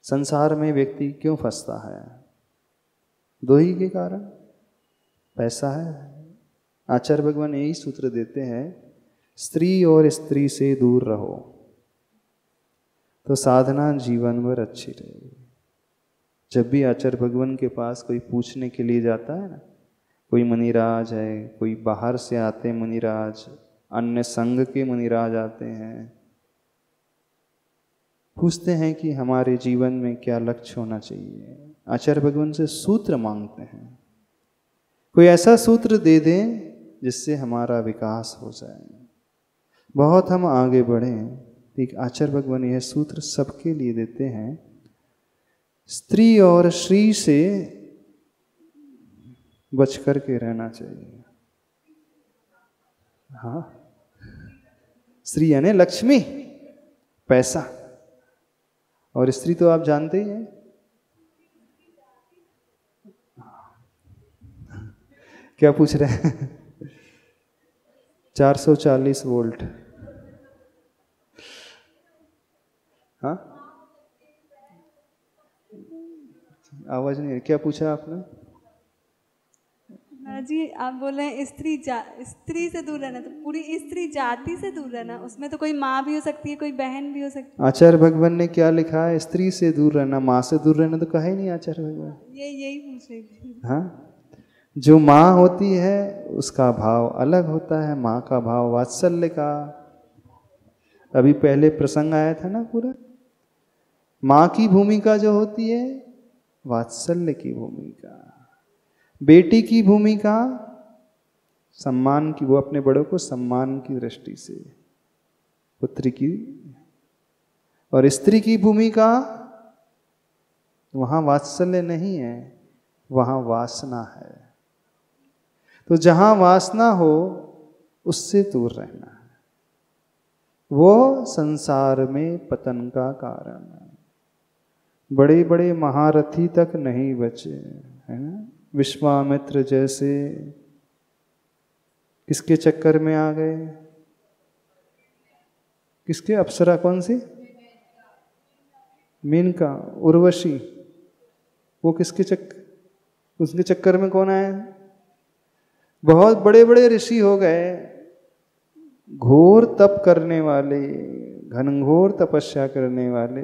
संसार में व्यक्ति क्यों फंसता है? दो ही के कारण, पैसा है। आचार्य भगवान यही सूत्र देते हैं, स्त्री और स्त्री से दूर रहो तो साधना जीवन भर अच्छी रहेगी। जब भी आचार्य भगवान के पास कोई पूछने के लिए जाता है ना, कोई मुनिराज है, कोई बाहर से आते मुनिराज, अन्य संघ के मुनिराज आते हैं, पूछते हैं कि हमारे जीवन में क्या लक्ष्य होना चाहिए। आचार्य भगवान से सूत्र मांगते हैं, कोई ऐसा सूत्र दे दें जिससे हमारा विकास हो जाए, बहुत हम आगे बढ़ें। एक आचार्य भगवान यह सूत्र सबके लिए देते हैं, स्त्री और श्री से बच कर के रहना चाहिए। हाँ, स्त्री यानी लक्ष्मी, पैसा, और स्त्री तो आप जानते ही हैं। क्या पूछ रहे हैं? 440 वोल्ट। हाँ, आवाज नहीं है। क्या पूछा आपने? महाराज जी, आप बोल रहे हैं स्त्री से दूर रहना, तो पूरी स्त्री जाति से दूर रहना, उसमें तो कोई माँ भी हो सकती है, कोई बहन भी हो सकती है। आचार्य भगवान ने क्या लिखा है? स्त्री से दूर रहना, माँ से दूर रहना तो कहा ही नहीं आचार्य भगवान। यही पूछ रही थी। हाँ, जो माँ होती है उसका भाव अलग होता है, माँ का भाव वात्सल्य का। अभी पहले प्रसंग आया था ना पूरा, माँ की भूमिका जो होती है वात्सल्य की भूमिका, बेटी की भूमिका सम्मान की, वो अपने बड़ों को सम्मान की दृष्टि से, पुत्री की। और स्त्री की भूमिका, वहां वात्सल्य नहीं है, वहां वासना है। तो जहां वासना हो उससे दूर रहना है, वो संसार में पतन का कारण है। बड़े बड़े महारथी तक नहीं बचे, है ना। विश्वामित्र जैसे किसके चक्कर में आ गए? किसके? अप्सरा कौन सी? मेनका, उर्वशी। वो किसके उसके चक्कर में कौन आया? बहुत बड़े बड़े ऋषि हो गए, घोर तप करने वाले, घनघोर तपस्या करने वाले,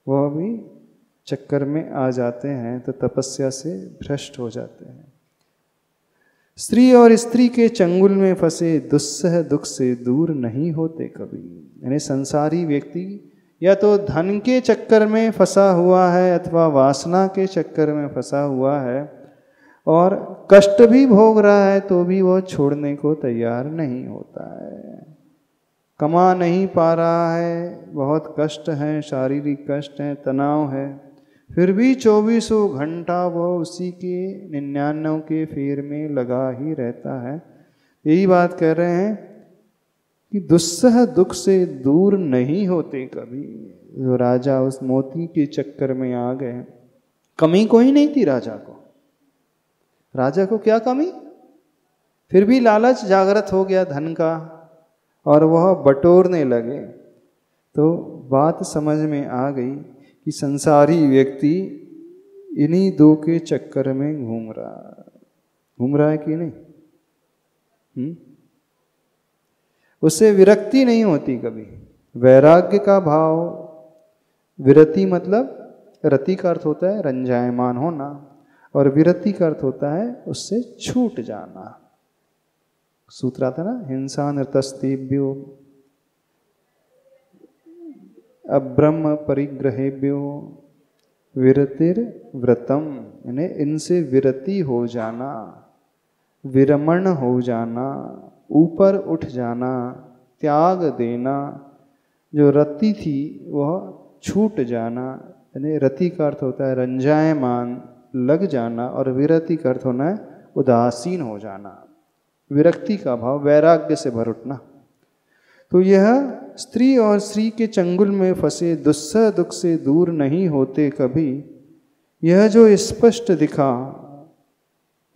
वो भी चक्कर में आ जाते हैं तो तपस्या से भ्रष्ट हो जाते हैं। स्त्री और स्त्री के चंगुल में फंसे दुस्सह दुख से दूर नहीं होते कभी। यानी संसारी व्यक्ति या तो धन के चक्कर में फंसा हुआ है अथवा वासना के चक्कर में फंसा हुआ है, और कष्ट भी भोग रहा है तो भी वो छोड़ने को तैयार नहीं होता है। कमा नहीं पा रहा है, बहुत कष्ट है, शारीरिक कष्ट है, तनाव है, फिर भी 24 घंटा वह उसी के 99 के फेर में लगा ही रहता है। यही बात कर रहे हैं कि दुस्सह दुख से दूर नहीं होते कभी। जो राजा उस मोती के चक्कर में आ गए, कमी कोई नहीं थी राजा को। राजा को क्या कमी, फिर भी लालच जागृत हो गया धन का और वह बटोरने लगे। तो बात समझ में आ गई कि संसारी व्यक्ति इन्हीं दो के चक्कर में घूम रहा है कि नहीं। उससे विरक्ति नहीं होती कभी। वैराग्य का भाव, विरति मतलब, रति का अर्थ होता है रंजायमान होना और विरति का अर्थ होता है उससे छूट जाना। सूत्र आता ना, हिंसा नृतस्तेभ्यो अब्रह्म परिग्रहेभ्यो विरतिर व्रतम, यानी इनसे विरति हो जाना, विरमण हो जाना, ऊपर उठ जाना, त्याग देना। जो रति थी वह छूट जाना, यानी रति का अर्थ होता है रंजायमान, लग जाना, और विरति का अर्थ होना है उदासीन हो जाना, विरक्ति का भाव, वैराग्य से भर उठना। तो यह स्त्री और श्री के चंगुल में फंसे दुस्सह दुख से दूर नहीं होते कभी। यह जो स्पष्ट दिखा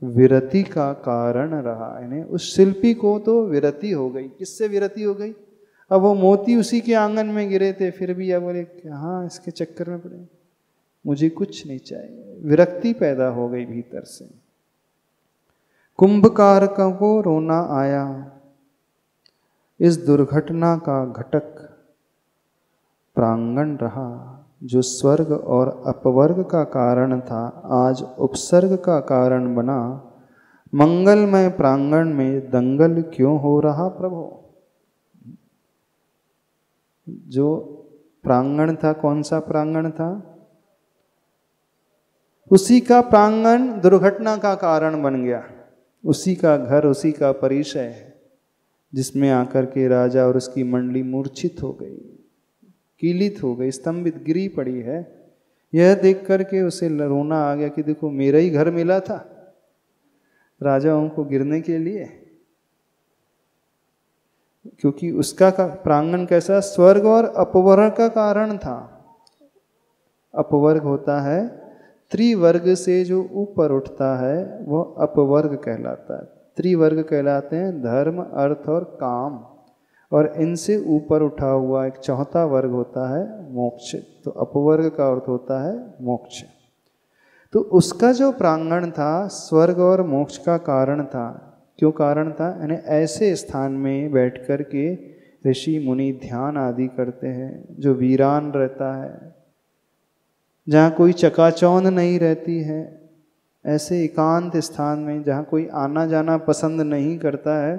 विरति का कारण रहा। यानी उस शिल्पी को तो विरति हो गई। किससे विरति हो गई? अब वो मोती उसी के आंगन में गिरे थे, फिर भी अब बोले हाँ इसके चक्कर में पड़े, मुझे कुछ नहीं चाहिए। विरक्ति पैदा हो गई भीतर से। कुंभकार को रोना आया, इस दुर्घटना का घटक प्रांगण रहा। जो स्वर्ग और अपवर्ग का कारण था आज उपसर्ग का कारण बना। मंगलमय प्रांगण में दंगल क्यों हो रहा प्रभु? जो प्रांगण था, कौन सा प्रांगण था? उसी का प्रांगण दुर्घटना का कारण बन गया। उसी का घर, उसी का परिचय है, जिसमें आकर के राजा और उसकी मंडली मूर्छित हो गई, कीलित हो गई, स्तंभित गिरी पड़ी है। यह देख करके उसे रोना आ गया कि देखो मेरा ही घर मिला था राजाओं को गिरने के लिए। क्योंकि उसका प्रांगण कैसा? स्वर्ग और अपवर्ग का कारण था। अपवर्ग होता है त्रिवर्ग से जो ऊपर उठता है वह अपवर्ग कहलाता है। त्रिवर्ग कहलाते हैं धर्म, अर्थ और काम, और इनसे ऊपर उठा हुआ एक चौथा वर्ग होता है मोक्ष। तो अपवर्ग का अर्थ होता है मोक्ष। तो उसका जो प्रांगण था स्वर्ग और मोक्ष का कारण था। क्यों कारण था? यानी ऐसे स्थान में बैठ कर के ऋषि मुनि ध्यान आदि करते हैं, जो वीरान रहता है, जहाँ कोई चकाचौंध नहीं रहती है, ऐसे एकांत स्थान में जहाँ कोई आना जाना पसंद नहीं करता है,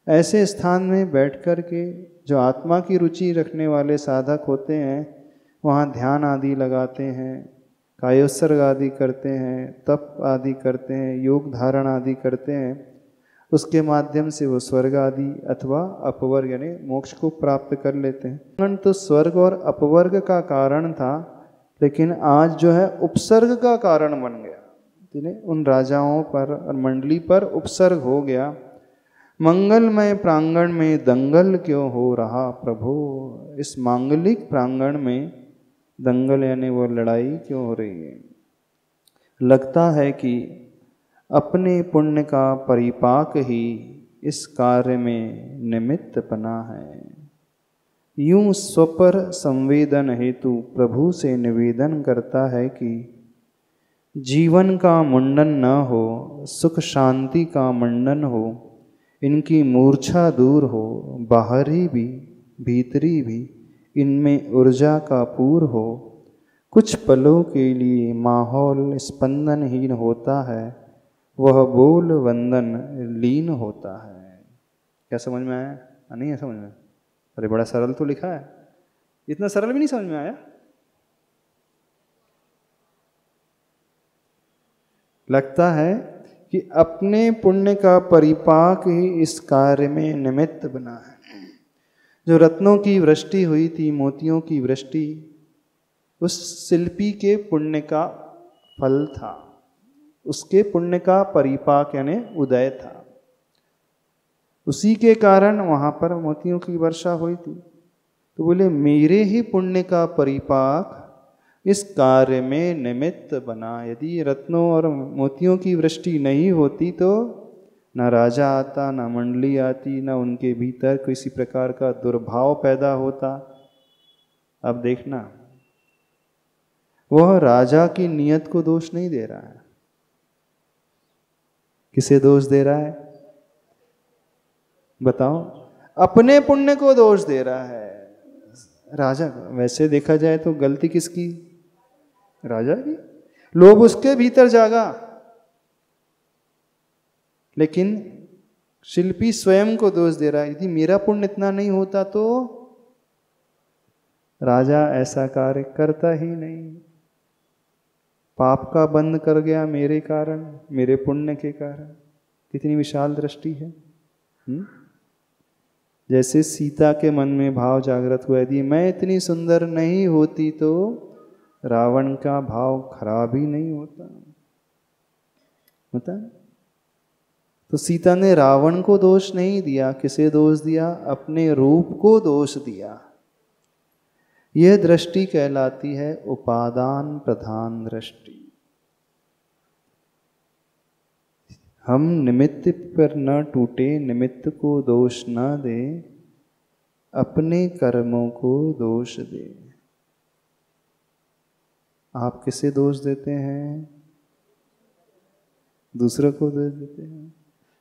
ऐसे स्थान में बैठ कर के जो आत्मा की रुचि रखने वाले साधक होते हैं वहाँ ध्यान आदि लगाते हैं, कायोत्सर्ग आदि करते हैं, तप आदि करते हैं, योग धारण आदि करते हैं। उसके माध्यम से वो स्वर्ग आदि अथवा अपवर्ग यानी मोक्ष को प्राप्त कर लेते हैं। तो स्वर्ग और अपवर्ग का कारण था, लेकिन आज जो है उपसर्ग का कारण बन गया। उन राजाओं पर और मंडली पर उपसर्ग हो गया। मंगलमय प्रांगण में दंगल क्यों हो रहा प्रभु? इस मांगलिक प्रांगण में दंगल यानी वो लड़ाई क्यों हो रही है? लगता है कि अपने पुण्य का परिपाक ही इस कार्य में निमित्त बना है। यूं स्वपर संवेदन हेतु प्रभु से निवेदन करता है कि जीवन का मुंडन न हो, सुख शांति का मंडन हो, इनकी मूर्छा दूर हो, बाहरी भी भीतरी भी इनमें ऊर्जा का पूर हो। कुछ पलों के लिए माहौल स्पंदनहीन होता है, वह बोल वंदन लीन होता है। क्या समझ में आया? नहीं है समझ में? अरे बड़ा सरल तो लिखा है, इतना सरल भी नहीं समझ में आया? लगता है कि अपने पुण्य का परिपाक ही इस कार्य में निमित्त बना है। जो रत्नों की वृष्टि हुई थी, मोतियों की वृष्टि, उस शिल्पी के पुण्य का फल था, उसके पुण्य का परिपाक यानी उदय था। उसी के कारण वहाँ पर मोतियों की वर्षा हुई थी। तो बोले मेरे ही पुण्य का परिपाक इस कार्य में निमित्त बना। यदि रत्नों और मोतियों की वृष्टि नहीं होती तो न राजा आता, न मंडली आती, न उनके भीतर किसी प्रकार का दुर्भाव पैदा होता। अब देखना, वह राजा की नियत को दोष नहीं दे रहा है। किसे दोष दे रहा है बताओ? अपने पुण्य को दोष दे रहा है राजा का। वैसे देखा जाए तो गलती किसकी? राजा की। लोभ उसके भीतर जागा, लेकिन शिल्पी स्वयं को दोष दे रहा है। यदि मेरा पुण्य इतना नहीं होता तो राजा ऐसा कार्य करता ही नहीं। पाप का बंद कर गया मेरे कारण, मेरे पुण्य के कारण। कितनी विशाल दृष्टि है। जैसे सीता के मन में भाव जागृत हुआ, यदि मैं इतनी सुंदर नहीं होती तो रावण का भाव खराब ही नहीं होता। तो सीता ने रावण को दोष नहीं दिया, किसे दोष दिया? अपने रूप को दोष दिया। यह दृष्टि कहलाती है उपादान प्रधान दृष्टि। हम निमित्त पर न टूटे, निमित्त को दोष न दे, अपने कर्मों को दोष दे। आप किसे दोष देते हैं? दूसरों को दोष देते हैं।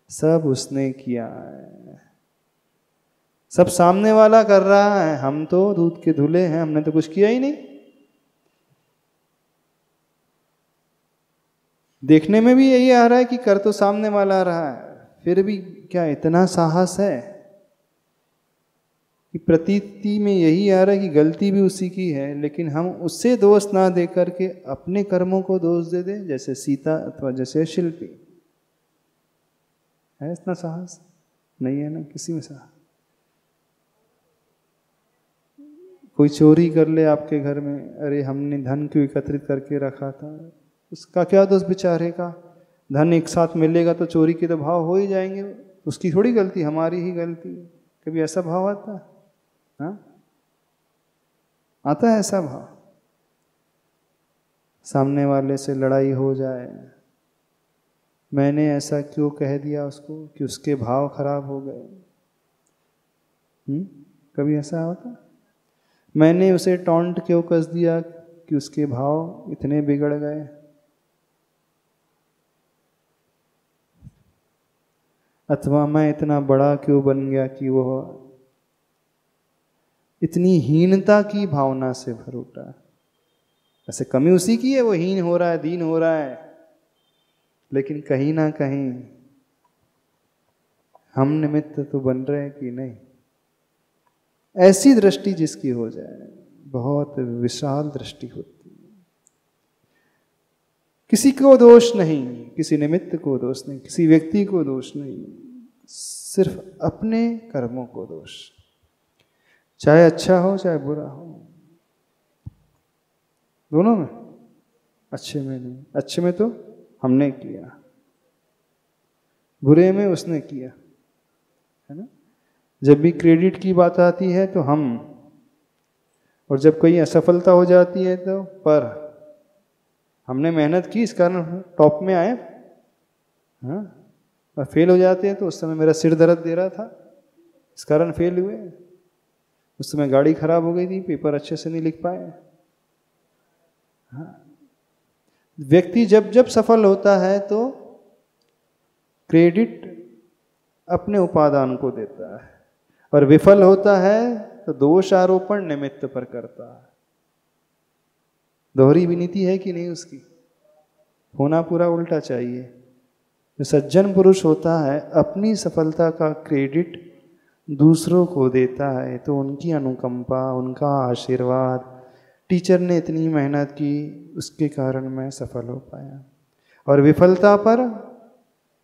सब उसने किया है, सब सामने वाला कर रहा है, हम तो दूध के धुले हैं, हमने तो कुछ किया ही नहीं। देखने में भी यही आ रहा है कि कर तो सामने वाला रहा है, फिर भी क्या इतना साहस है कि प्रतीति में यही आ रहा है कि गलती भी उसी की है, लेकिन हम उससे दोष ना दे करके अपने कर्मों को दोष दे दे, जैसे सीता अथवा जैसे शिल्पी। है इतना साहस? नहीं है ना किसी में साहस। कोई चोरी कर ले आपके घर में, अरे हमने धन क्यों एकत्रित करके रखा था, उसका क्या दोष बेचारे का? धन एक साथ मिलेगा तो चोरी के तो भाव हो ही जाएंगे, उसकी थोड़ी गलती, हमारी ही गलती। कभी ऐसा भाव आता है? हाँ, आता है ऐसा भाव? सामने वाले से लड़ाई हो जाए, मैंने ऐसा क्यों कह दिया उसको कि उसके भाव खराब हो गए। कभी ऐसा होता? मैंने उसे टॉन्ट क्यों कस दिया कि उसके भाव इतने बिगड़ गए। अथवा मैं इतना बड़ा क्यों बन गया कि वो इतनी हीनता की भावना से भर उठा। ऐसे कमी उसी की है, वो हीन हो रहा है, दीन हो रहा है, लेकिन कहीं ना कहीं हम निमित्त तो बन रहे हैं कि नहीं। ऐसी दृष्टि जिसकी हो जाए, बहुत विशाल दृष्टि होती है। किसी को दोष नहीं, किसी निमित्त को दोष नहीं, किसी व्यक्ति को दोष नहीं, सिर्फ अपने कर्मों को दोष। चाहे अच्छा हो चाहे बुरा हो, दोनों में। अच्छे में नहीं, अच्छे में तो हमने किया, बुरे में उसने किया, है ना। जब भी क्रेडिट की बात आती है तो हम, और जब कोई असफलता हो जाती है तो पर। हमने मेहनत की, इस कारण टॉप में आए, हाँ, और फेल हो जाते हैं तो उस समय मेरा सिर दर्द दे रहा था, इस कारण फेल हुए। उस समय गाड़ी खराब हो गई थी, पेपर अच्छे से नहीं लिख पाए। हाँ, व्यक्ति जब जब सफल होता है तो क्रेडिट अपने उपादान को देता है, और विफल होता है तो दोष आरोपण निमित्त पर करता है। दोहरी विनीति है कि नहीं उसकी? होना पूरा उल्टा चाहिए। जो सज्जन पुरुष होता है अपनी सफलता का क्रेडिट दूसरों को देता है, तो उनकी अनुकंपा, उनका आशीर्वाद, टीचर ने इतनी मेहनत की उसके कारण मैं सफल हो पाया। और विफलता पर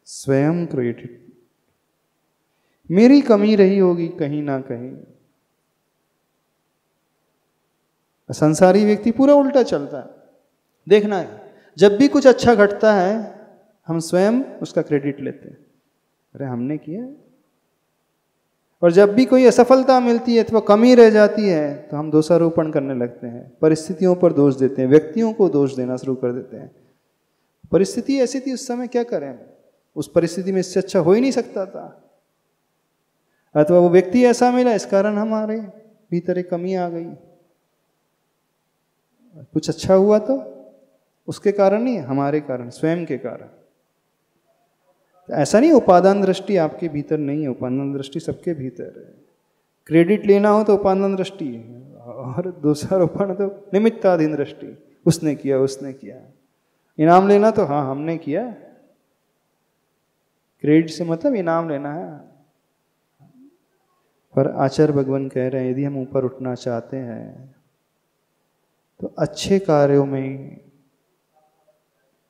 स्वयं क्रेडिट, मेरी कमी रही होगी कहीं ना कहीं। संसारी व्यक्ति पूरा उल्टा चलता है। देखना है, जब भी कुछ अच्छा घटता है हम स्वयं उसका क्रेडिट लेते हैं, अरे हमने किया। और जब भी कोई असफलता मिलती है अथवा कमी रह जाती है तो हम दोषारोपण करने लगते हैं, परिस्थितियों पर दोष देते हैं, व्यक्तियों को दोष देना शुरू कर देते हैं। परिस्थिति ऐसी थी उस समय, क्या करें, उस परिस्थिति में इससे अच्छा हो ही नहीं सकता था, अथवा वो व्यक्ति ऐसा मिला इस कारण हमारे भीतर एक कमी आ गई। कुछ अच्छा हुआ तो उसके कारण नहीं, हमारे कारण, स्वयं के कारण। ऐसा नहीं उपादान दृष्टि आपके भीतर नहीं है, उपादान दृष्टि सबके भीतर है। क्रेडिट लेना हो तो उपादान दृष्टि है, और दोषारोपण तो निमित्ताधीन दृष्टि, उसने किया उसने किया। इनाम लेना तो हाँ हमने किया, क्रेडिट से मतलब इनाम लेना है। पर आचार्य भगवान कह रहे हैं यदि हम ऊपर उठना चाहते हैं तो अच्छे कार्यों में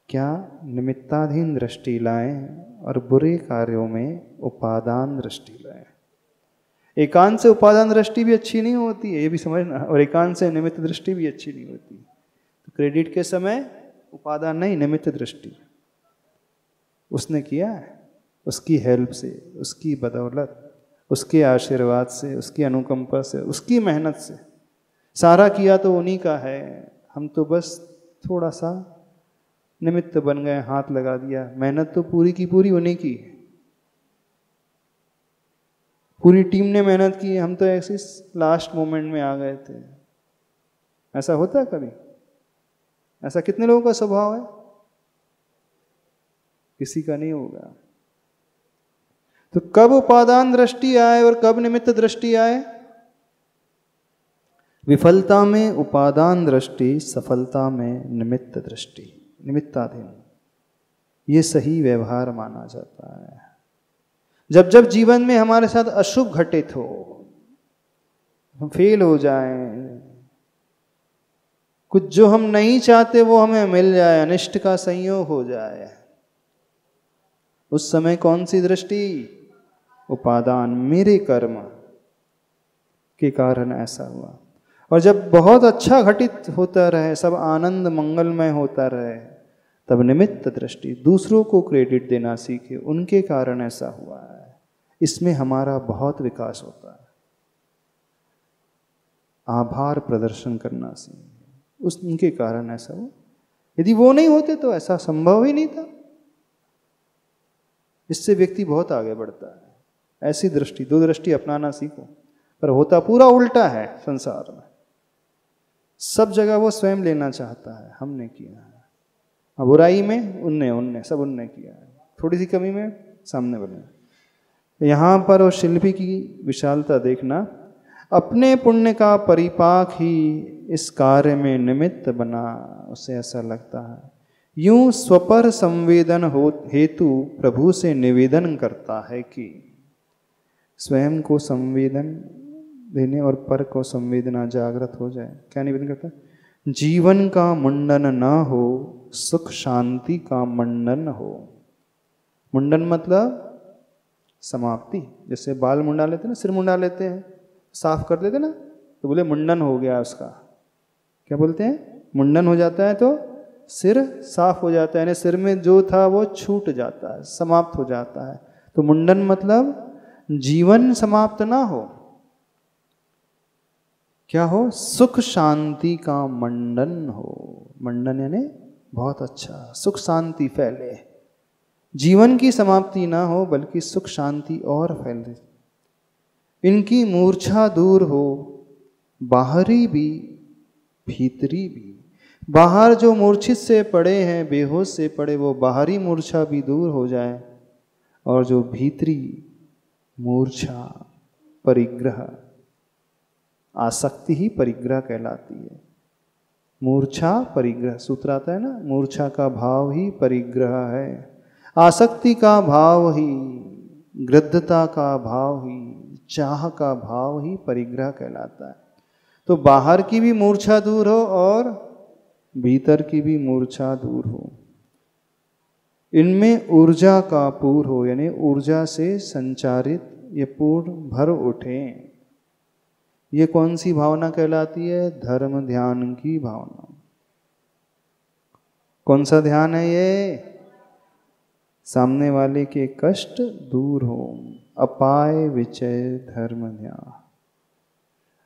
क्या निमित्ताधीन दृष्टि लाएं और बुरे कार्यों में उपादान दृष्टि लाएं। एकांत से उपादान दृष्टि भी अच्छी नहीं होती है, ये भी समझना, और एकांत से निमित्त दृष्टि भी अच्छी नहीं होती। तो क्रेडिट के समय उपादान नहीं, निमित्त दृष्टि। उसने किया, उसकी हेल्प से, उसकी बदौलत, उसके आशीर्वाद से, उसकी अनुकंपा से, उसकी मेहनत से, सारा किया तो उन्हीं का है, हम तो बस थोड़ा सा निमित्त बन गए, हाथ लगा दिया। मेहनत तो पूरी की पूरी उन्हीं की, पूरी टीम ने मेहनत की, हम तो ऐसे लास्ट मोमेंट में आ गए थे। ऐसा होता है कभी? ऐसा कितने लोगों का स्वभाव है? किसी का नहीं होगा। तो कब उपादान दृष्टि आए और कब निमित्त दृष्टि आए? विफलता में उपादान दृष्टि, सफलता में निमित्त दृष्टि, निमित्ताधीन। ये सही व्यवहार माना जाता है। जब जब जीवन में हमारे साथ अशुभ घटित हो, हम फेल हो जाएं, कुछ जो हम नहीं चाहते वो हमें मिल जाए, अनिष्ट का संयोग हो जाए, उस समय कौन सी दृष्टि? उपादान, मेरे कर्म के कारण ऐसा हुआ। और जब बहुत अच्छा घटित होता रहे, सब आनंद मंगलमय होता रहे, तब निमित्त दृष्टि, दूसरों को क्रेडिट देना सीखे, उनके कारण ऐसा हुआ है। इसमें हमारा बहुत विकास होता है। आभार प्रदर्शन करना सीखे, उनके कारण ऐसा हुआ, यदि वो नहीं होते तो ऐसा संभव ही नहीं था। इससे व्यक्ति बहुत आगे बढ़ता है। ऐसी दृष्टि, दो दृष्टि अपनाना सीखो। पर होता पूरा उल्टा है संसार में, सब जगह वो स्वयं लेना चाहता है, हमने किया है। अब बुराई में उनने सब उनने किया है, थोड़ी सी कमी में सामने बने। यहाँ पर वो शिल्पी की विशालता देखना, अपने पुण्य का परिपाक ही इस कार्य में निमित्त बना, उसे ऐसा लगता है। यूं स्वपर संवेदन हो हेतु प्रभु से निवेदन करता है कि स्वयं को संवेदन देने और पर को संवेदना जागृत हो जाए। क्या निवेदन करता है? जीवन का मुंडन न हो, सुख शांति का मंडन हो। मुंडन मतलब समाप्ति। जैसे बाल मुंडा लेते हैं ना, सिर मुंडा लेते हैं, साफ कर देते ना, तो बोले मुंडन हो गया उसका। क्या बोलते हैं? मुंडन हो जाता है तो सिर साफ हो जाता है, यानी सिर में जो था वो छूट जाता है, समाप्त हो जाता है। तो मुंडन मतलब जीवन समाप्त ना हो, क्या हो? सुख शांति का मंडन हो। मंडन यानी बहुत अच्छा, सुख शांति फैले, जीवन की समाप्ति ना हो बल्कि सुख शांति और फैले। इनकी मूर्छा दूर हो, बाहरी भी भीतरी भी। बाहर जो मूर्छित से पड़े हैं, बेहोश से पड़े, वो बाहरी मूर्छा भी दूर हो जाए, और जो भीतरी मूर्छा, परिग्रह, आसक्ति ही परिग्रह कहलाती है। मूर्छा परिग्रह सूत्र आता है ना, मूर्छा का भाव ही परिग्रह है, आसक्ति का भाव ही, गृद्धता का भाव ही, चाह का भाव ही परिग्रह कहलाता है। तो बाहर की भी मूर्छा दूर हो और भीतर की भी मूर्छा दूर हो। इनमें ऊर्जा का पूर हो, यानी ऊर्जा से संचारित ये पूर्ण भर उठे। ये कौन सी भावना कहलाती है? धर्म ध्यान की भावना। कौन सा ध्यान है ये? सामने वाले के कष्ट दूर हो, अपाय विचय धर्म ध्यान,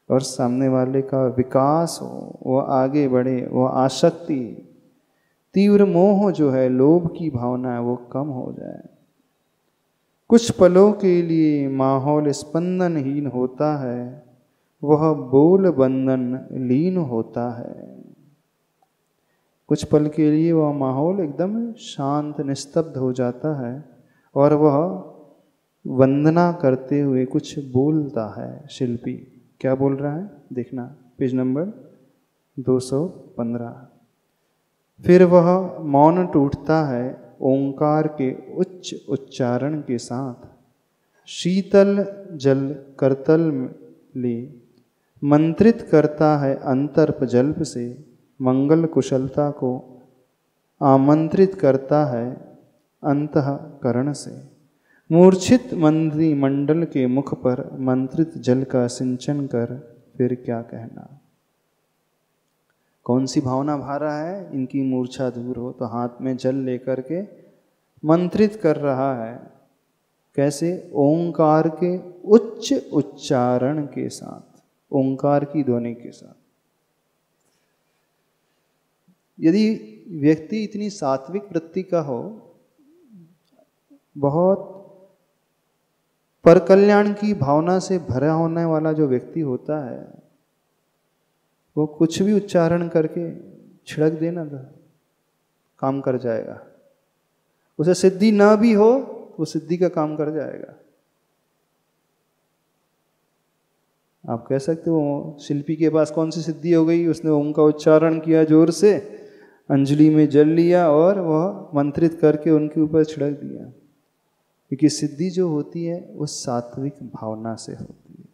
और सामने वाले का विकास हो, वो आगे बढ़े, वो आसक्ति, तीव्र मोह जो है, लोभ की भावना है, वो कम हो जाए। कुछ पलों के लिए माहौल स्पंदनहीन होता है, वह बोल बंधन लीन होता है। कुछ पल के लिए वह माहौल एकदम शांत निस्तब्ध हो जाता है और वह वंदना करते हुए कुछ बोलता है। शिल्पी क्या बोल रहा है देखना, पेज नंबर 215। फिर वह मौन टूटता है ओंकार के उच्च उच्चारण के साथ, शीतल जल करतल ले मंत्रित करता है अंतर्प जल्प से, मंगल कुशलता को आमंत्रित करता है अंतःकरण से। मूर्छित मंत्री मंडल के मुख पर मंत्रित जल का सिंचन कर फिर क्या कहना। कौन सी भावना भा रहा है? इनकी मूर्छा दूर हो, तो हाथ में जल लेकर के मंत्रित कर रहा है। कैसे? ओंकार के उच्च उच्चारण के साथ, ओंकार की ध्वनि के साथ। यदि व्यक्ति इतनी सात्विक वृत्ति का हो, बहुत पर कल्याण की भावना से भरा होने वाला जो व्यक्ति होता है, वो कुछ भी उच्चारण करके छिड़क देना तो काम कर जाएगा। उसे सिद्धि ना भी हो, वो सिद्धि का काम कर जाएगा। आप कह सकते हो शिल्पी के पास कौन सी सिद्धि हो गई? उसने ओम का उच्चारण किया जोर से, अंजलि में जल लिया और वह मंत्रित करके उनके ऊपर छिड़क दिया। क्योंकि सिद्धि जो होती है वो सात्विक भावना से होती है,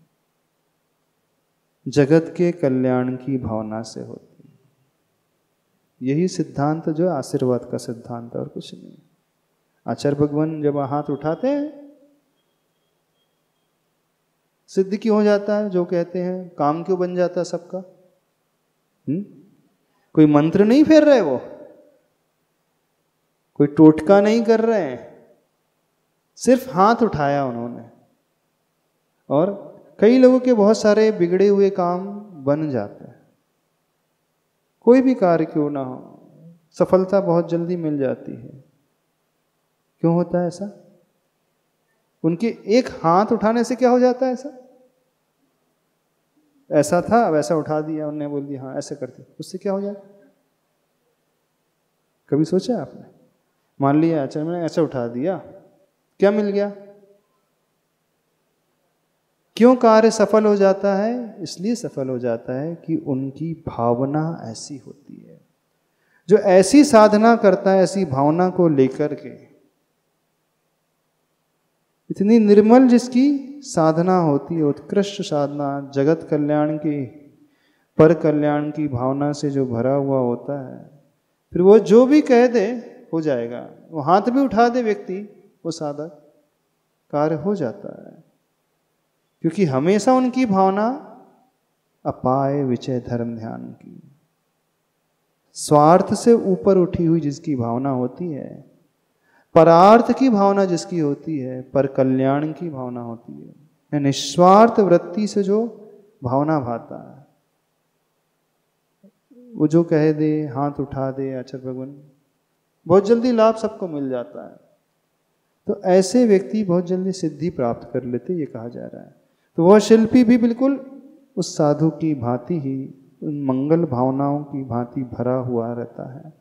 जगत के कल्याण की भावना से होती है। यही सिद्धांत जो आशीर्वाद का सिद्धांत है और कुछ नहीं। आचार्य भगवान जब हाथ उठाते हैं सिद्ध क्यों हो जाता है? जो कहते हैं काम क्यों बन जाता है सबका? कोई मंत्र नहीं फेर रहे, वो कोई टोटका नहीं कर रहे हैं, सिर्फ हाथ उठाया उन्होंने और कई लोगों के बहुत सारे बिगड़े हुए काम बन जाते हैं। कोई भी कार्य क्यों ना हो, सफलता बहुत जल्दी मिल जाती है। क्यों होता है ऐसा? उनके एक हाथ उठाने से क्या हो जाता है? ऐसा था वैसा उठा दिया, उन्होंने बोल दिया हाँ ऐसे करते, उससे क्या हो जाता? कभी सोचा आपने? मान लिया अच्छा मैंने ऐसे उठा दिया, क्या मिल गया? क्यों कार्य सफल हो जाता है? इसलिए सफल हो जाता है कि उनकी भावना ऐसी होती है। जो ऐसी साधना करता है, ऐसी भावना को लेकर के, इतनी निर्मल जिसकी साधना होती है, उत्कृष्ट साधना, जगत कल्याण की, पर कल्याण की भावना से जो भरा हुआ होता है, फिर वो जो भी कह दे हो जाएगा। वो हाथ भी उठा दे व्यक्ति, वो साधक, कार्य हो जाता है। क्योंकि हमेशा उनकी भावना अपाय विचय धर्म ध्यान की, स्वार्थ से ऊपर उठी हुई जिसकी भावना होती है, परार्थ की भावना जिसकी होती है, पर कल्याण की भावना होती है, निस्वार्थ वृत्ति से जो भावना भाता है, वो जो कह दे, हाथ उठा दे आचार्य भगवान, बहुत जल्दी लाभ सबको मिल जाता है। तो ऐसे व्यक्ति बहुत जल्दी सिद्धि प्राप्त कर लेते, ये कहा जा रहा है। तो वह शिल्पी भी बिल्कुल उस साधु की भांति ही, उन मंगल भावनाओं की भांति भरा हुआ रहता है।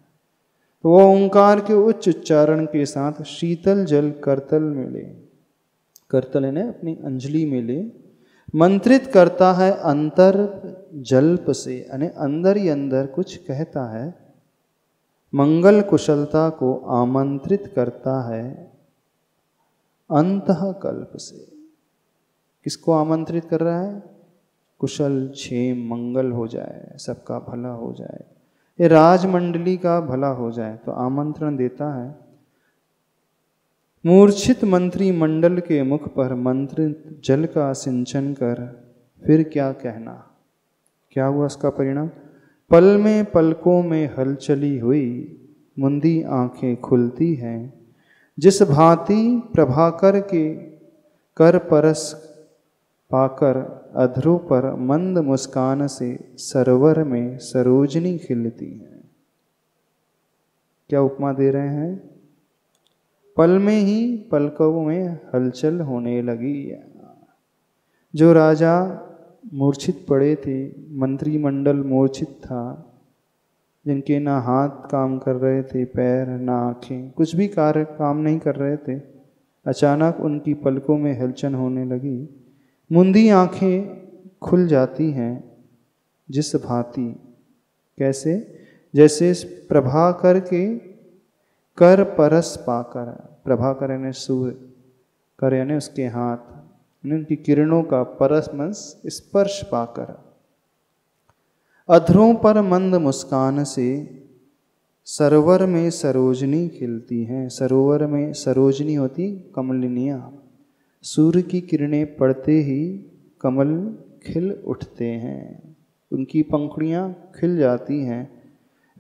तो वह ओंकार के उच्च उच्चारण के साथ शीतल जल करतल में ले, करतल ने अपनी अंजलि में ले, मंत्रित करता है अंतर जल्प से, यानी अंदर ही अंदर कुछ कहता है, मंगल कुशलता को आमंत्रित करता है अंतःकल्प से। किसको आमंत्रित कर रहा है? कुशल क्षेम मंगल हो जाए, सबका भला हो जाए, ये राजमंडली का भला हो जाए, तो आमंत्रण देता है। मूर्छित मंत्री मंडल के मुख पर मंत्रित जल का सिंचन कर फिर क्या कहना। क्या हुआ उसका परिणाम? पल में पलकों में हलचली हुई, मुंदी आंखें खुलती हैं, जिस भांति प्रभाकर के कर परस पाकर अधरों पर मंद मुस्कान से सरोवर में सरोजनी खिलती है। क्या उपमा दे रहे हैं? पल में ही पलकों में हलचल होने लगी। जो राजा मूर्छित पड़े थे, मंत्रिमंडल मूर्छित था, जिनके ना हाथ काम कर रहे थे, पैर ना आँखें, कुछ भी कार्य काम नहीं कर रहे थे, अचानक उनकी पलकों में हलचल होने लगी, मुंदी आँखें खुल जाती हैं, जिस भांति। कैसे? जैसे प्रभाकर के कर परस पाकर, प्रभाकर यानी सूर्य, कर यानी उसके हाथ, उनकी किरणों का परस्पर स्पर्श पाकर अधरों पर मंद मुस्कान से सरोवर में सरोजनी खिलती हैं। सरोवर में सरोजनी होती कमलिनियाँ, सूर्य की किरणें पड़ते ही कमल खिल उठते हैं, उनकी पंखुड़ियाँ खिल जाती हैं।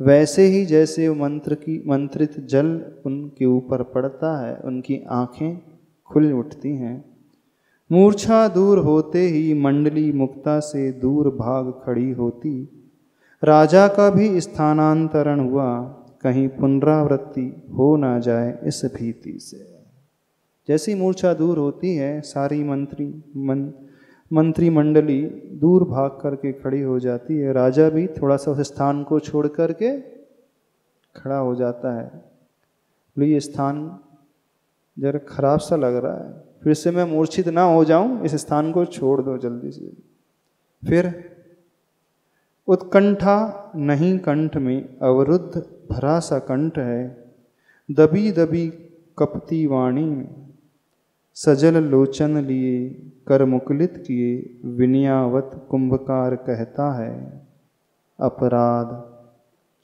वैसे ही जैसे मंत्रित जल उनके ऊपर पड़ता है, उनकी आँखें खुल उठती हैं। मूर्छा दूर होते ही मंडली मुक्ता से दूर भाग खड़ी होती, राजा का भी स्थानांतरण हुआ, कहीं पुनरावृत्ति हो ना जाए इस भीति से। जैसी मूर्छा दूर होती है, सारी मंत्रिमंडली दूर भाग करके खड़ी हो जाती है, राजा भी थोड़ा सा उस स्थान को छोड़ करके खड़ा हो जाता है। बोले ये स्थान जरा खराब सा लग रहा है, फिर से मैं मूर्छित ना हो जाऊं, इस स्थान को छोड़ दो जल्दी से। फिर उत्कंठा नहीं कंठ में, अवरुद्ध भरा सा कंठ है, दबी दबी कपती वाणी में, सजल लोचन लिए कर मुकुलित किए, विनयावत कुंभकार कहता है, अपराध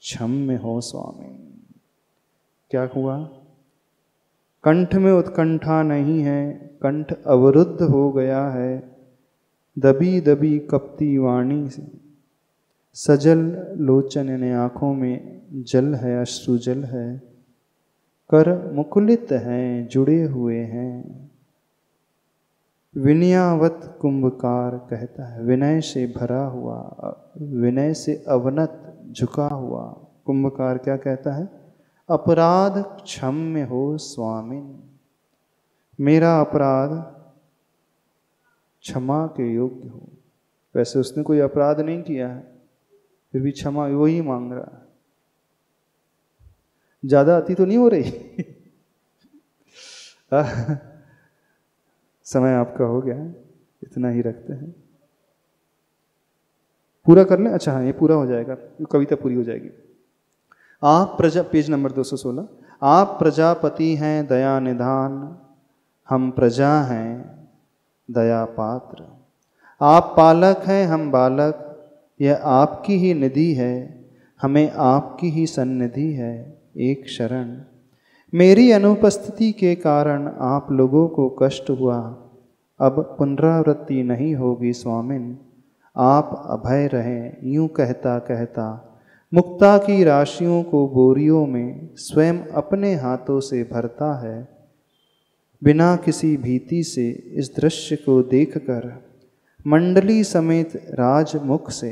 क्षम्य हो स्वामी। क्या हुआ? कंठ में उत्कंठा नहीं है, कंठ अवरुद्ध हो गया है, दबी दबी कपती वाणी से, सजल लोचन यानी आँखों में जल है, अश्रु जल है, कर मुकुलित हैं, जुड़े हुए हैं। विनयावत कुंभकार कहता है, विनय से भरा हुआ, विनय से अवनत झुका हुआ कुंभकार क्या कहता है? अपराध क्षम्य हो स्वामिन, मेरा अपराध क्षमा के योग्य हो। वैसे उसने कोई अपराध नहीं किया है, फिर भी क्षमा वही मांग रहा है। ज्यादा अति तो नहीं हो रही? समय आपका हो गया है, इतना ही रखते हैं। पूरा कर लें? अच्छा हाँ, ये पूरा हो जाएगा, कविता पूरी हो जाएगी। आप प्रजा, पेज नंबर 216, आप प्रजापति हैं दया निधान, हम प्रजा हैं दया पात्र। आप पालक हैं हम बालक, यह आपकी ही निधि है, हमें आपकी ही सन्निधि है एक शरण। मेरी अनुपस्थिति के कारण आप लोगों को कष्ट हुआ, अब पुनरावृत्ति नहीं होगी स्वामिन, आप अभय रहें। यूं कहता कहता मुक्ता की राशियों को बोरियों में स्वयं अपने हाथों से भरता है। बिना किसी भीति से इस दृश्य को देखकर मंडली समेत राजमुख से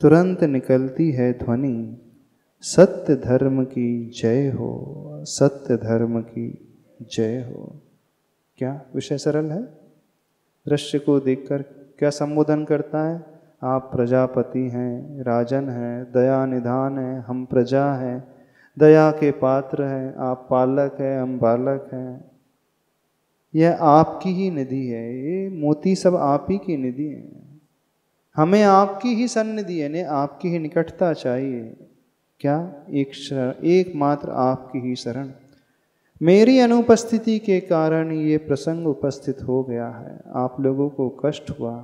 तुरंत निकलती है ध्वनि, सत्य धर्म की जय हो, सत्य धर्म की जय हो। क्या विषय सरल है? दृश्य को देखकर क्या संबोधन करता है? आप प्रजापति हैं, राजन हैं, दया निधान हैं, हम प्रजा हैं, दया के पात्र हैं, आप पालक हैं, हम बालक हैं। यह आपकी ही निधि है, ये मोती सब आप ही की निधि है, हमें आपकी ही सन्निधि है, ने आपकी ही निकटता चाहिए। क्या? एक शरण, एकमात्र आपकी ही शरण। मेरी अनुपस्थिति के कारण ये प्रसंग उपस्थित हो गया है, आप लोगों को कष्ट हुआ,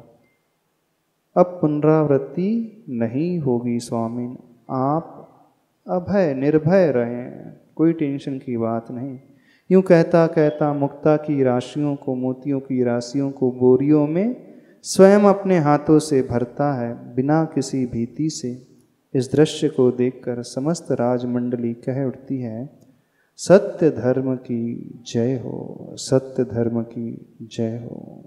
अब पुनरावृत्ति नहीं होगी स्वामिन, आप अभय निर्भय रहें, कोई टेंशन की बात नहीं। यूं कहता कहता मुक्ता की राशियों को, मोतियों की राशियों को बोरियों में स्वयं अपने हाथों से भरता है बिना किसी भीति से। इस दृश्य को देखकर समस्त राजमंडली कह उठती है, सत्य धर्म की जय हो, सत्य धर्म की जय हो।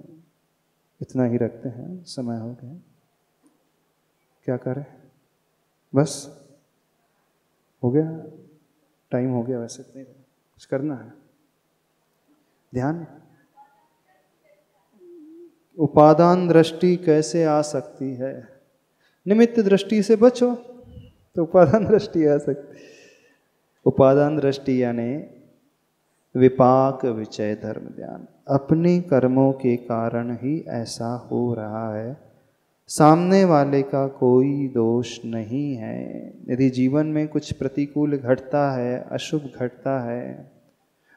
इतना ही रखते हैं, समय हो गया। क्या करें, बस हो गया, टाइम हो गया। वैसे इतने कुछ करना है, ध्यान। उपादान दृष्टि कैसे आ सकती है? निमित्त दृष्टि से बचो तो उपादान दृष्टि आ सकती। उपादान दृष्टि यानी विपाक विचय धर्म ध्यान। अपने कर्मों के कारण ही ऐसा हो रहा है, सामने वाले का कोई दोष नहीं है। यदि जीवन में कुछ प्रतिकूल घटता है, अशुभ घटता है,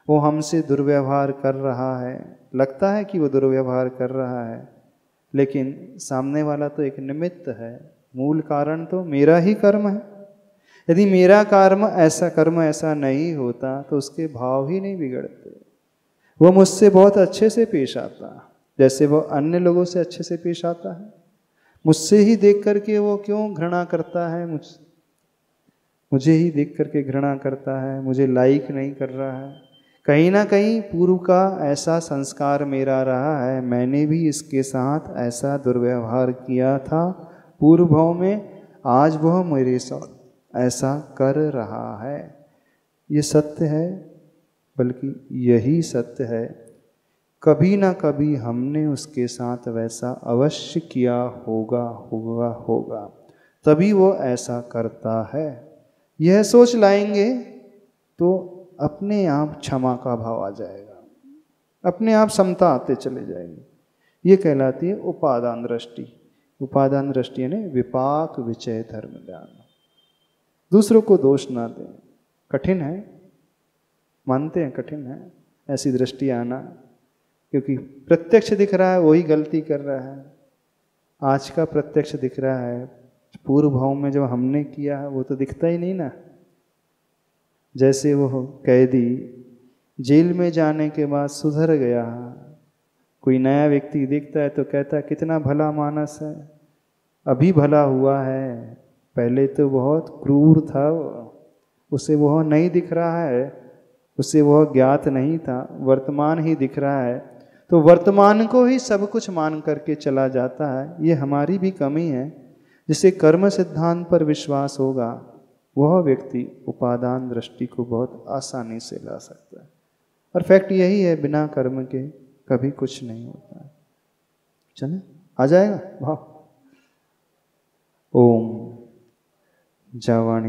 वो हमसे दुर्व्यवहार कर रहा है, लगता है कि वो दुर्व्यवहार कर रहा है, लेकिन सामने वाला तो एक निमित्त है, मूल कारण तो मेरा ही कर्म है। यदि मेरा कर्म ऐसा नहीं होता तो उसके भाव ही नहीं बिगड़ते। वो मुझसे बहुत अच्छे से पेश आता, जैसे वो अन्य लोगों से अच्छे से पेश आता है। मुझसे ही देख करके वो क्यों घृणा करता है, मुझे ही देख करके घृणा करता है, मुझे लाइक नहीं कर रहा है। कहीं ना कहीं पूर्व का ऐसा संस्कार मेरा रहा है, मैंने भी इसके साथ ऐसा दुर्व्यवहार किया था पूर्व भाव में, आज वह मेरे साथ ऐसा कर रहा है। ये सत्य है, बल्कि यही सत्य है, कभी ना कभी हमने उसके साथ वैसा अवश्य किया होगा, तभी वो ऐसा करता है। यह सोच लाएंगे तो अपने आप क्षमा का भाव आ जाएगा, अपने आप समता आते चले जाएंगे। ये कहलाती है उपादान दृष्टि। उपादान दृष्टि यानी विपाक विचय धर्म ध्यान। दूसरों को दोष ना दें। कठिन है, मानते हैं कठिन है ऐसी दृष्टि आना, क्योंकि प्रत्यक्ष दिख रहा है वही गलती कर रहा है। आज का प्रत्यक्ष दिख रहा है, पूर्व भाव में जो हमने किया है वो तो दिखता ही नहीं ना। जैसे वो कैदी जेल में जाने के बाद सुधर गया, कोई नया व्यक्ति दिखता है तो कहता है कितना भला मानस है, अभी भला हुआ है, पहले तो बहुत क्रूर था, उसे वह नहीं दिख रहा है, उसे वह ज्ञात नहीं था, वर्तमान ही दिख रहा है, तो वर्तमान को ही सब कुछ मान करके चला जाता है। ये हमारी भी कमी है। जिसे कर्म सिद्धांत पर विश्वास होगा वह व्यक्ति उपादान दृष्टि को बहुत आसानी से ला सकता है। और फैक्ट यही है, बिना कर्म के कभी कुछ नहीं होता है। चले आ जाएगा भाव। ओम जावाणी।